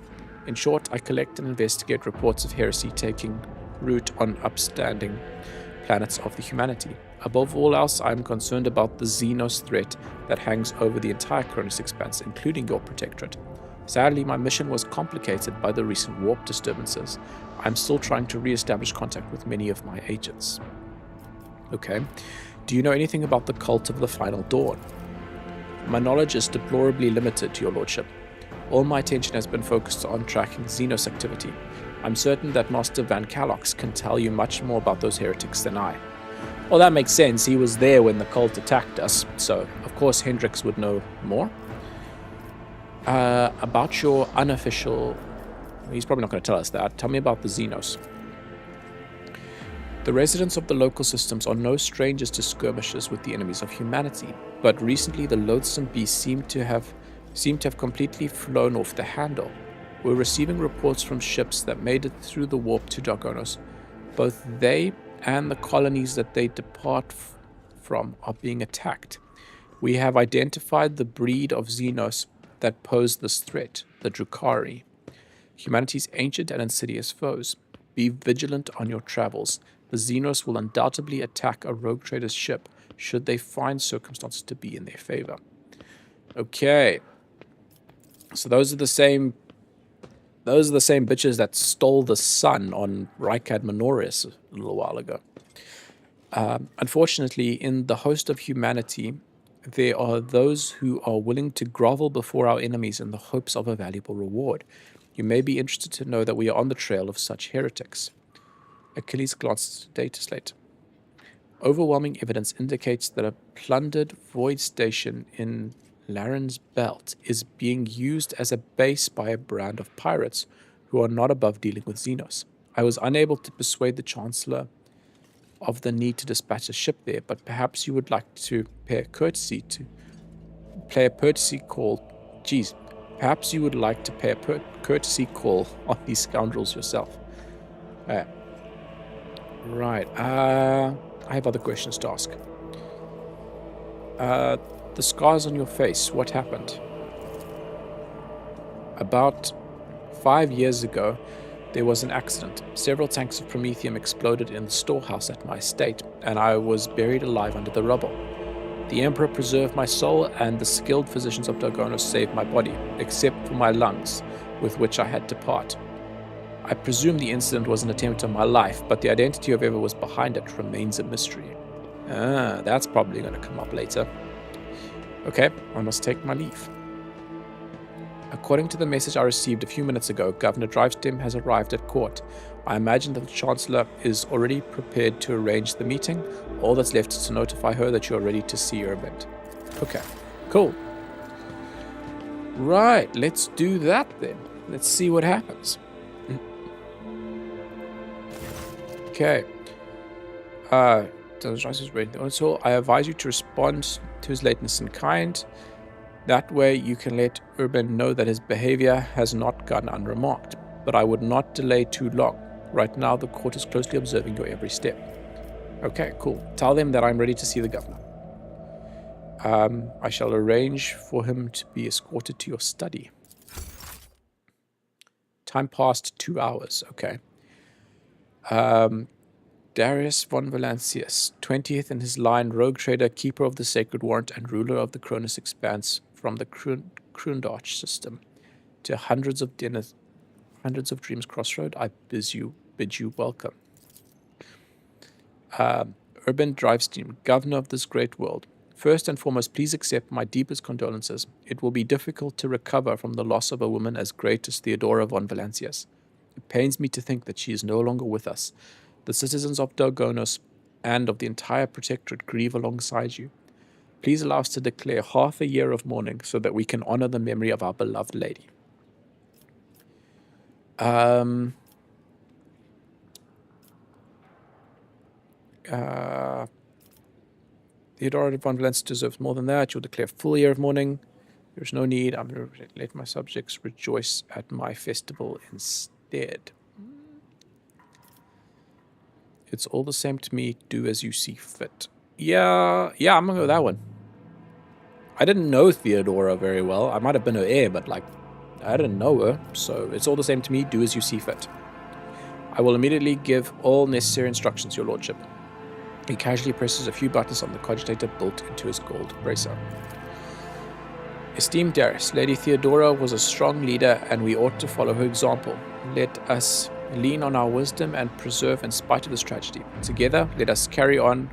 In short, I collect and investigate reports of heresy taking root on upstanding planets of the humanity. Above all else, I am concerned about the Xenos threat that hangs over the entire Cronus expanse, including your protectorate. Sadly, my mission was complicated by the recent warp disturbances. I'm still trying to re-establish contact with many of my agents. Okay. Do you know anything about the cult of the Final Dawn? My knowledge is deplorably limited, your lordship. All my attention has been focused on tracking Xenos activity. I'm certain that Master Van Calox can tell you much more about those heretics than I. Well, that makes sense. He was there when the cult attacked us, so of course Hendrix would know more. About your unofficial... He's probably not going to tell us that. Tell me about the Xenos. The residents of the local systems are no strangers to skirmishes with the enemies of humanity, but recently the loathsome beasts seem to have completely flown off the handle. We're receiving reports from ships that made it through the warp to Dargonos. Both they and the colonies that they depart from are being attacked. We have identified the breed of Xenos that pose this threat, the Drukhari, humanity's ancient and insidious foes. Be vigilant on your travels. The Xenos will undoubtedly attack a rogue trader's ship should they find circumstances to be in their favor. Okay. So those are the same bitches that stole the sun on Rykad Minoris a little while ago. Unfortunately, in the host of humanity, There are those who are willing to grovel before our enemies in the hopes of a valuable reward. You may be interested to know that we are on the trail of such heretics. Achilles glanced at the data slate. Overwhelming evidence indicates that a plundered void station in Laren's Belt is being used as a base by a brand of pirates who are not above dealing with Xenos. I was unable to persuade the Chancellor of the need to dispatch a ship there, but perhaps you would like to play a courtesy call. Geez, perhaps you would like to pay a courtesy call on these scoundrels yourself. Right. I have other questions to ask. The scars on your face, what happened? About 5 years ago, there was an accident. Several tanks of promethium exploded in the storehouse at my estate, and I was buried alive under the rubble. The Emperor preserved my soul, and the skilled physicians of Dargonos saved my body, except for my lungs, with which I had to part. I presume the incident was an attempt on my life, but the identity of whoever was behind it remains a mystery. That's probably going to come up later. Okay, I must take my leave. According to the message I received a few minutes ago, Governor Drivestem has arrived at court. I imagine that the Chancellor is already prepared to arrange the meeting. All that's left is to notify her that you are ready to see your event. Okay, cool. Right, let's do that then. Let's see what happens. Okay. I advise you to respond to his lateness in kind. That way you can let Urban know that his behavior has not gone unremarked. But I would not delay too long. Right now the court is closely observing your every step. Okay, cool. Tell them that I'm ready to see the governor. I shall arrange for him to be escorted to your study. Time passed 2 hours. Okay. Darius von Valancius, 20th in his line, rogue trader, keeper of the Sacred Warrant, and ruler of the Cronus Expanse from the Krundarch system. To hundreds of Dreams Crossroad, I bid you welcome. Urban Drivesteam, governor of this great world. First and foremost, please accept my deepest condolences. It will be difficult to recover from the loss of a woman as great as Theodora von Valancius. It pains me to think that she is no longer with us. The citizens of Dargonos and of the entire Protectorate grieve alongside you. Please allow us to declare half a year of mourning so that we can honor the memory of our beloved lady. Theodora von Valancius deserves more than that. You'll declare a full year of mourning. There is no need. I'm going to let my subjects rejoice at my festival instead. It's all the same to me. Do as you see fit. Yeah, I'm going to go with that one. I didn't know Theodora very well. I might have been her heir, but, I didn't know her. So it's all the same to me. Do as you see fit. I will immediately give all necessary instructions, your lordship. He casually presses a few buttons on the cogitator built into his gold bracer. Esteemed Darius, Lady Theodora was a strong leader, and we ought to follow her example. Let us lean on our wisdom and preserve in spite of this tragedy. Together, let us carry on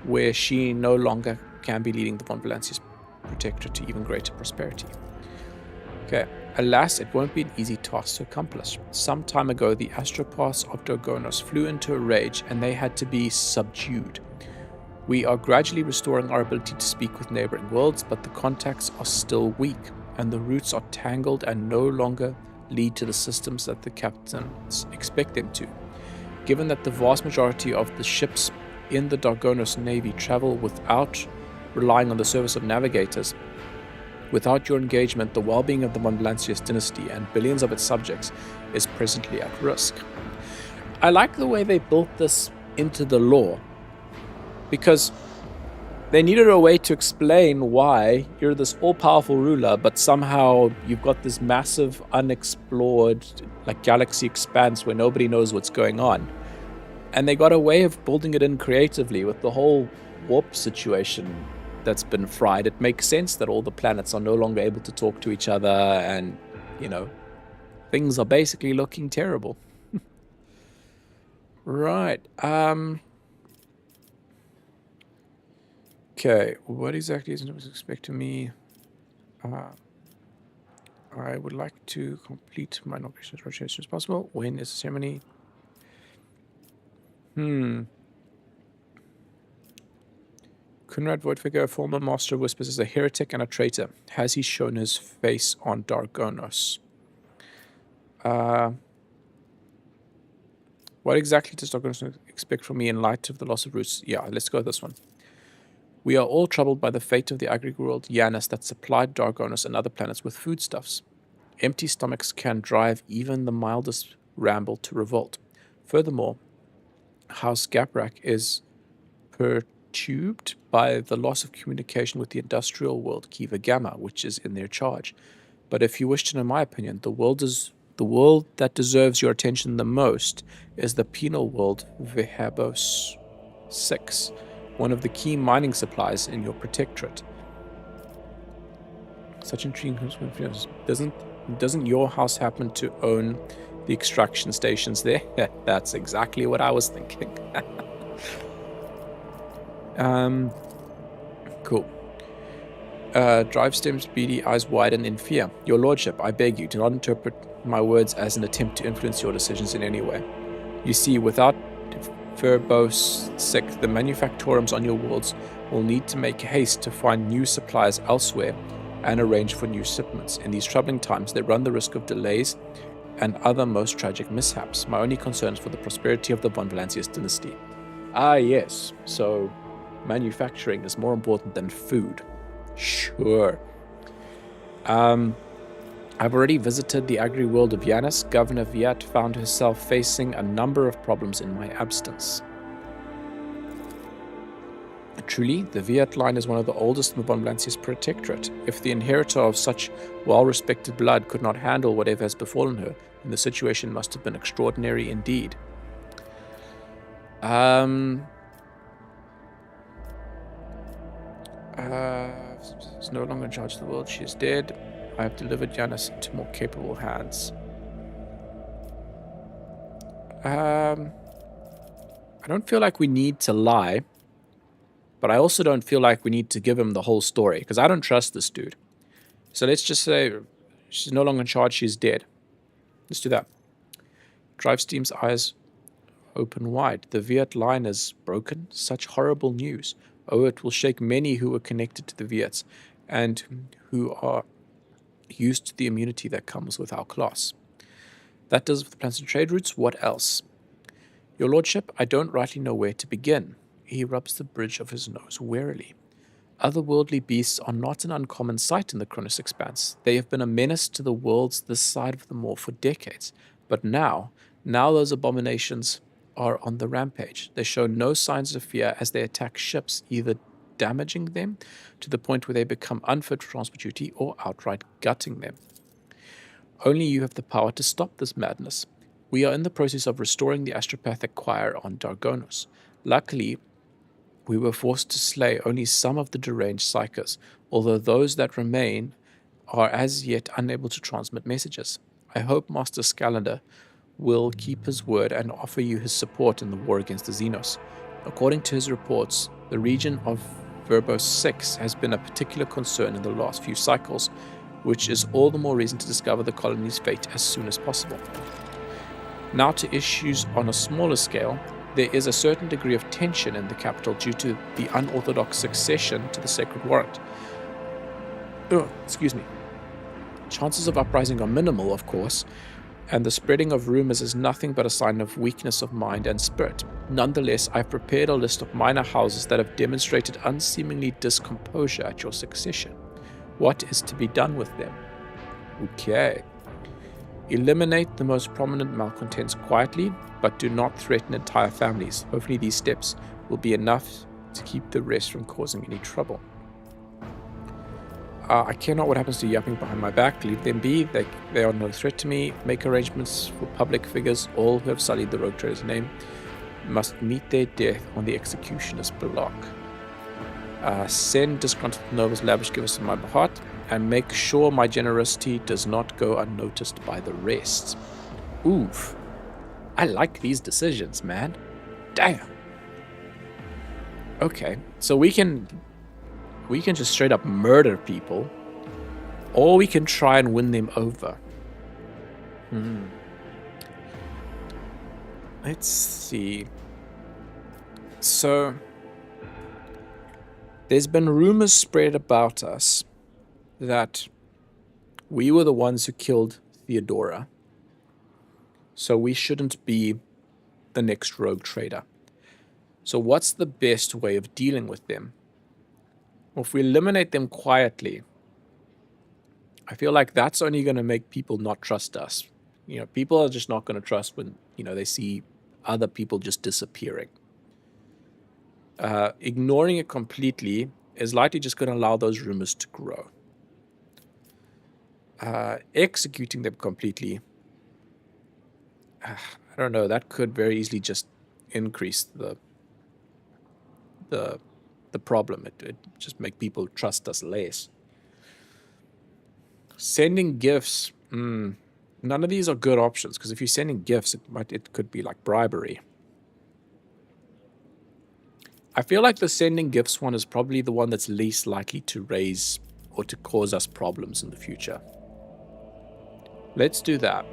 where she no longer can be leading the von Valancius Protectorate to even greater prosperity. Okay. Alas, it won't be an easy task to accomplish. Some time ago, the astropaths of Dargonos flew into a rage, and they had to be subdued. We are gradually restoring our ability to speak with neighboring worlds, but the contacts are still weak, and the roots are tangled and no longer lead to the systems that the captains expect them to. Given that the vast majority of the ships in the Dargonos Navy travel without relying on the service of navigators, without your engagement, the well-being of the von Valancius dynasty and billions of its subjects is presently at risk. I like the way they built this into the lore, because they needed a way to explain why you're this all-powerful ruler, but somehow you've got this massive, unexplored, galaxy expanse where nobody knows what's going on. And they got a way of building it in creatively with the whole warp situation that's been fried. It makes sense that all the planets are no longer able to talk to each other, and, things are basically looking terrible. Right. Okay, what exactly is expecting me? I would like to complete my inauguration as soon as possible. When is the ceremony? Conrad Voidfigure, former master of whispers, is a heretic and a traitor. Has he shown his face on Dargonos? What exactly does Dargonos expect from me in light of the loss of roots? Yeah, let's go with this one. We are all troubled by the fate of the agri-world Janus that supplied Dargonos and other planets with foodstuffs. Empty stomachs can drive even the mildest ramble to revolt. Furthermore, House Gaprak is perturbed by the loss of communication with the industrial world Kiva Gamma, which is in their charge. But if you wish to know my opinion, the world that deserves your attention the most is the penal world Vehabos 6, one of the key mining supplies in your protectorate. Such intriguing doesn't your house happen to own the extraction stations there? That's exactly what I was thinking. Cool. Drivestem's beady eyes widen in fear. Your lordship, I beg you, do not interpret my words as an attempt to influence your decisions in any way. You see, without Verbose Sick, the manufactorums on your worlds will need to make haste to find new supplies elsewhere and arrange for new shipments. In these troubling times, they run the risk of delays and other most tragic mishaps. My only concern is for the prosperity of the Von Valancius dynasty. Ah, yes. So, manufacturing is more important than food. Sure. I've already visited the agri-world of Janus. Governor Viat found herself facing a number of problems in my absence. Truly, the Viat line is one of the oldest in the Von Valancius protectorate. If the inheritor of such well-respected blood could not handle whatever has befallen her, then the situation must have been extraordinary indeed. Is no longer in charge of the world. She is dead. I have delivered Janus into more capable hands. I don't feel like we need to lie, but I also don't feel like we need to give him the whole story, because I don't trust this dude. So let's just say she's no longer in charge, she's dead. Let's do that. Drivesteam's eyes open wide. The Viet line is broken. Such horrible news. Oh, it will shake many who were connected to the Viets and who are used to the immunity that comes with our class. That does it for the plans and trade routes. What else? Your lordship, I don't rightly know where to begin. He rubs the bridge of his nose wearily. Otherworldly beasts are not an uncommon sight in the Chronos Expanse. They have been a menace to the worlds this side of the Moor for decades. But now those abominations are on the rampage. They show no signs of fear as they attack ships, either damaging them to the point where they become unfit for transport duty or outright gutting them. Only you have the power to stop this madness. We are in the process of restoring the astropathic choir on Dargonos. Luckily, we were forced to slay only some of the deranged psychers, although those that remain are as yet unable to transmit messages. I hope Master Scalander will keep his word and offer you his support in the war against the Xenos. According to his reports, the region of Verbos 6 has been a particular concern in the last few cycles, which is all the more reason to discover the colony's fate as soon as possible. Now to issues on a smaller scale. There is a certain degree of tension in the capital due to the unorthodox succession to the Sacred Warrant. Chances of uprising are minimal, of course, and the spreading of rumors is nothing but a sign of weakness of mind and spirit. Nonetheless, I've prepared a list of minor houses that have demonstrated unseemingly discomposure at your succession. What is to be done with them? Okay. Eliminate the most prominent malcontents quietly, but do not threaten entire families. Hopefully these steps will be enough to keep the rest from causing any trouble. I care not what happens to yapping behind my back. Leave them be. They are no threat to me. Make arrangements for public figures. All who have sullied the rogue trader's name must meet their death on the executioner's block. Send disgruntled nobles lavish gifts on my behalf, and make sure my generosity does not go unnoticed by the rest. Oof. I like these decisions, man. Damn. Okay, so we can we can just straight up murder people, or we can try and win them over. Let's see. So, there's been rumors spread about us that we were the ones who killed Theodora, so we shouldn't be the next rogue trader. So what's the best way of dealing with them? Well, if we eliminate them quietly, I feel like that's only going to make people not trust us. People are just not going to trust when, they see other people just disappearing. Ignoring it completely is likely just going to allow those rumors to grow. Executing them completely, I don't know, that could very easily just increase the problem. It just make people trust us less. Sending gifts, none of these are good options, because if you're sending gifts, it could be like bribery. I feel like the sending gifts one is probably the one that's least likely to raise or to cause us problems in the future. Let's do that.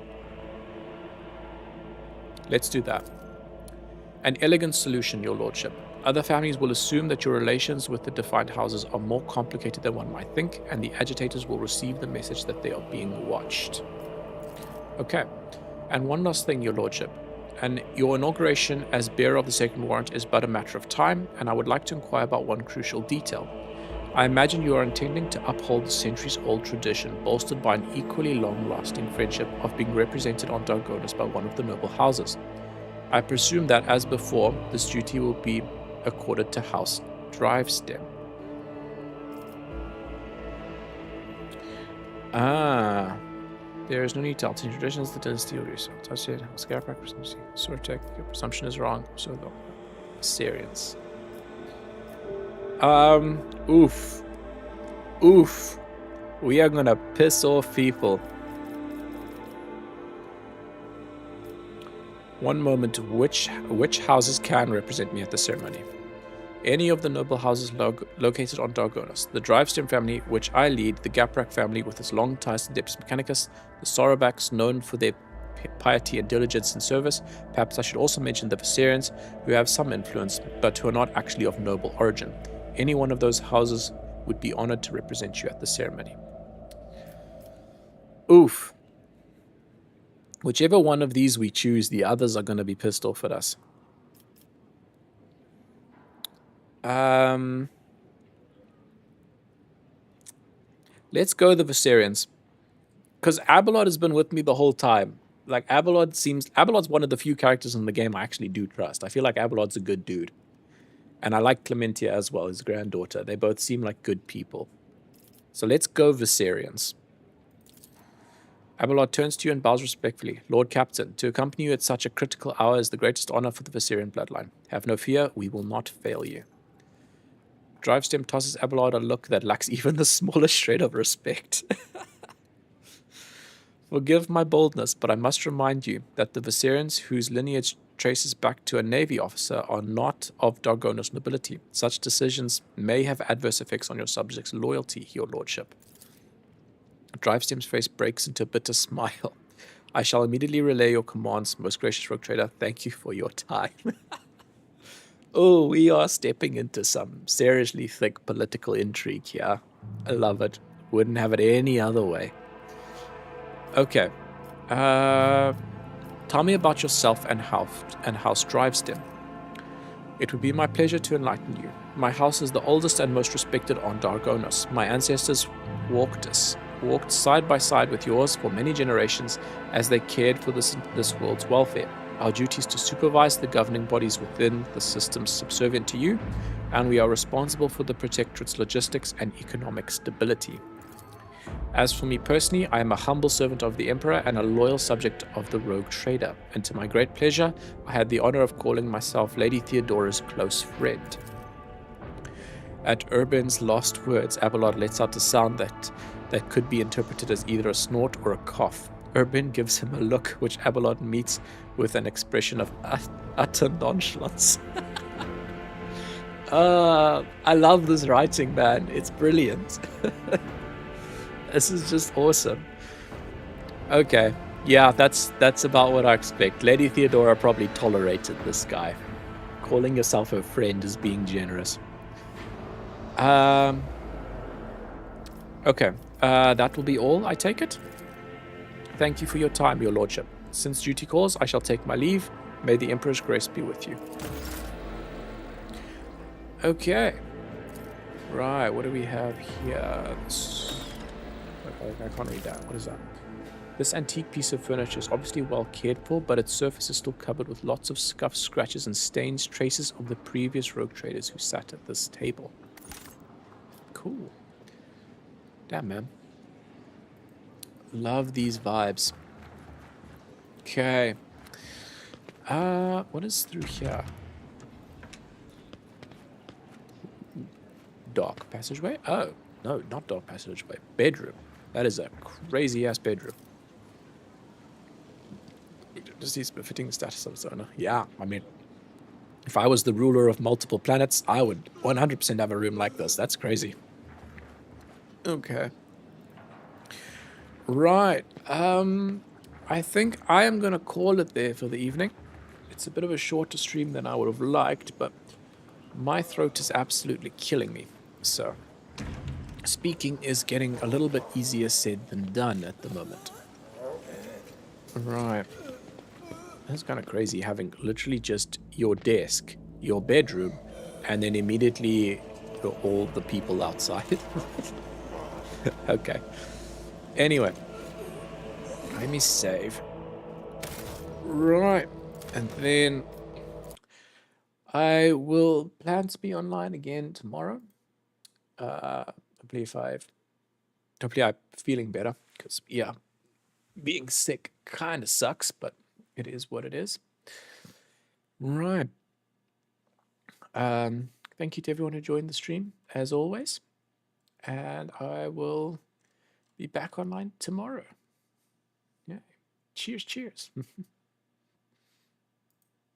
An elegant solution, your lordship. Other families will assume that your relations with the defined houses are more complicated than one might think, and the agitators will receive the message that they are being watched. Okay. And one last thing, your lordship. And your inauguration as bearer of the Sacred Warrant is but a matter of time, and I would like to inquire about one crucial detail. I imagine you are intending to uphold the centuries-old tradition, bolstered by an equally long-lasting friendship of being represented on Dargonis by one of the noble houses. I presume that, as before, this duty will be accorded to House Drivestem. There is no need to alter traditions. The dynasty will result. I said, scare practice. Sortek, your presumption is wrong. So the Assyrians. Oof. We are gonna piss off people. One moment, which houses can represent me at the ceremony? Any of the noble houses located on Dargonis. The Drivestem family, which I lead, the Gaprak family with its long ties to Deptus Mechanicus, the Sorobaks, known for their piety and diligence in service. Perhaps I should also mention the Viserians, who have some influence, but who are not actually of noble origin. Any one of those houses would be honored to represent you at the ceremony. Oof. Whichever one of these we choose, the others are going to be pissed off at us. Let's go the Viserians. Because Abelard has been with me the whole time. Like, Abelard's one of the few characters in the game I actually do trust. I feel like Abelard's a good dude. And I like Clementia as well, his granddaughter. They both seem like good people. So let's go Viserians. Abelard turns to you and bows respectfully. Lord Captain, to accompany you at such a critical hour is the greatest honor for the Viserian bloodline. Have no fear, we will not fail you. Drivestem tosses Abelard a look that lacks even the smallest shred of respect. Forgive my boldness, but I must remind you that the Viserians, whose lineage traces back to a navy officer, are not of Dargonis nobility. Such decisions may have adverse effects on your subjects' loyalty, your lordship. Drivestem's face breaks into a bitter smile. I shall immediately relay your commands, most gracious rogue trader. Thank you for your time. Oh, we are stepping into some seriously thick political intrigue here. I love it. Wouldn't have it any other way. Okay. Tell me about yourself and House Drivestem. It would be my pleasure to enlighten you. My house is the oldest and most respected on Dargonis. My ancestors walked side by side with yours for many generations as they cared for this world's welfare. Our duty is to supervise the governing bodies within the systems subservient to you, and we are responsible for the Protectorate's logistics and economic stability. As for me personally, I am a humble servant of the Emperor and a loyal subject of the Rogue Trader, and to my great pleasure, I had the honor of calling myself Lady Theodora's close friend. At Urban's last words, Abelard lets out a sound that could be interpreted as either a snort or a cough. Urban gives him a look, which Abelard meets with an expression of utter nonchalance. I love this writing, man. It's brilliant. This is just awesome. Okay. Yeah, that's about what I expect. Lady Theodora probably tolerated this guy. Calling yourself her friend is being generous. Okay. That will be all, I take it. Thank you for your time, your lordship. Since duty calls, I shall take my leave. May the Emperor's grace be with you. Okay. Right, what do we have here? I can't read that. What is that? This antique piece of furniture is obviously well cared for, but its surface is still covered with lots of scuffs, scratches, and stains, traces of the previous rogue traders who sat at this table. Cool. Damn, man. Love these vibes. Okay. What is through here? Dark passageway? Oh, no, not dark passageway. Bedroom. That is a crazy-ass bedroom. Just he's befitting the status of its owner. Yeah, I mean, if I was the ruler of multiple planets, I would 100% have a room like this. That's crazy. Okay. Right. I think I am going to call it there for the evening. It's a bit of a shorter stream than I would have liked, but my throat is absolutely killing me. So, speaking is getting a little bit easier said than done at the moment. Right. That's kind of crazy having literally just your desk, your bedroom, and then immediately all the people outside. Okay. Anyway. Let me save. Right. And then I will plan to be online again tomorrow. Hopefully I'm feeling better. Because, yeah, being sick kind of sucks, but it is what it is. Right. Thank you to everyone who joined the stream, as always. And I will be back online tomorrow. Yeah. Cheers, cheers.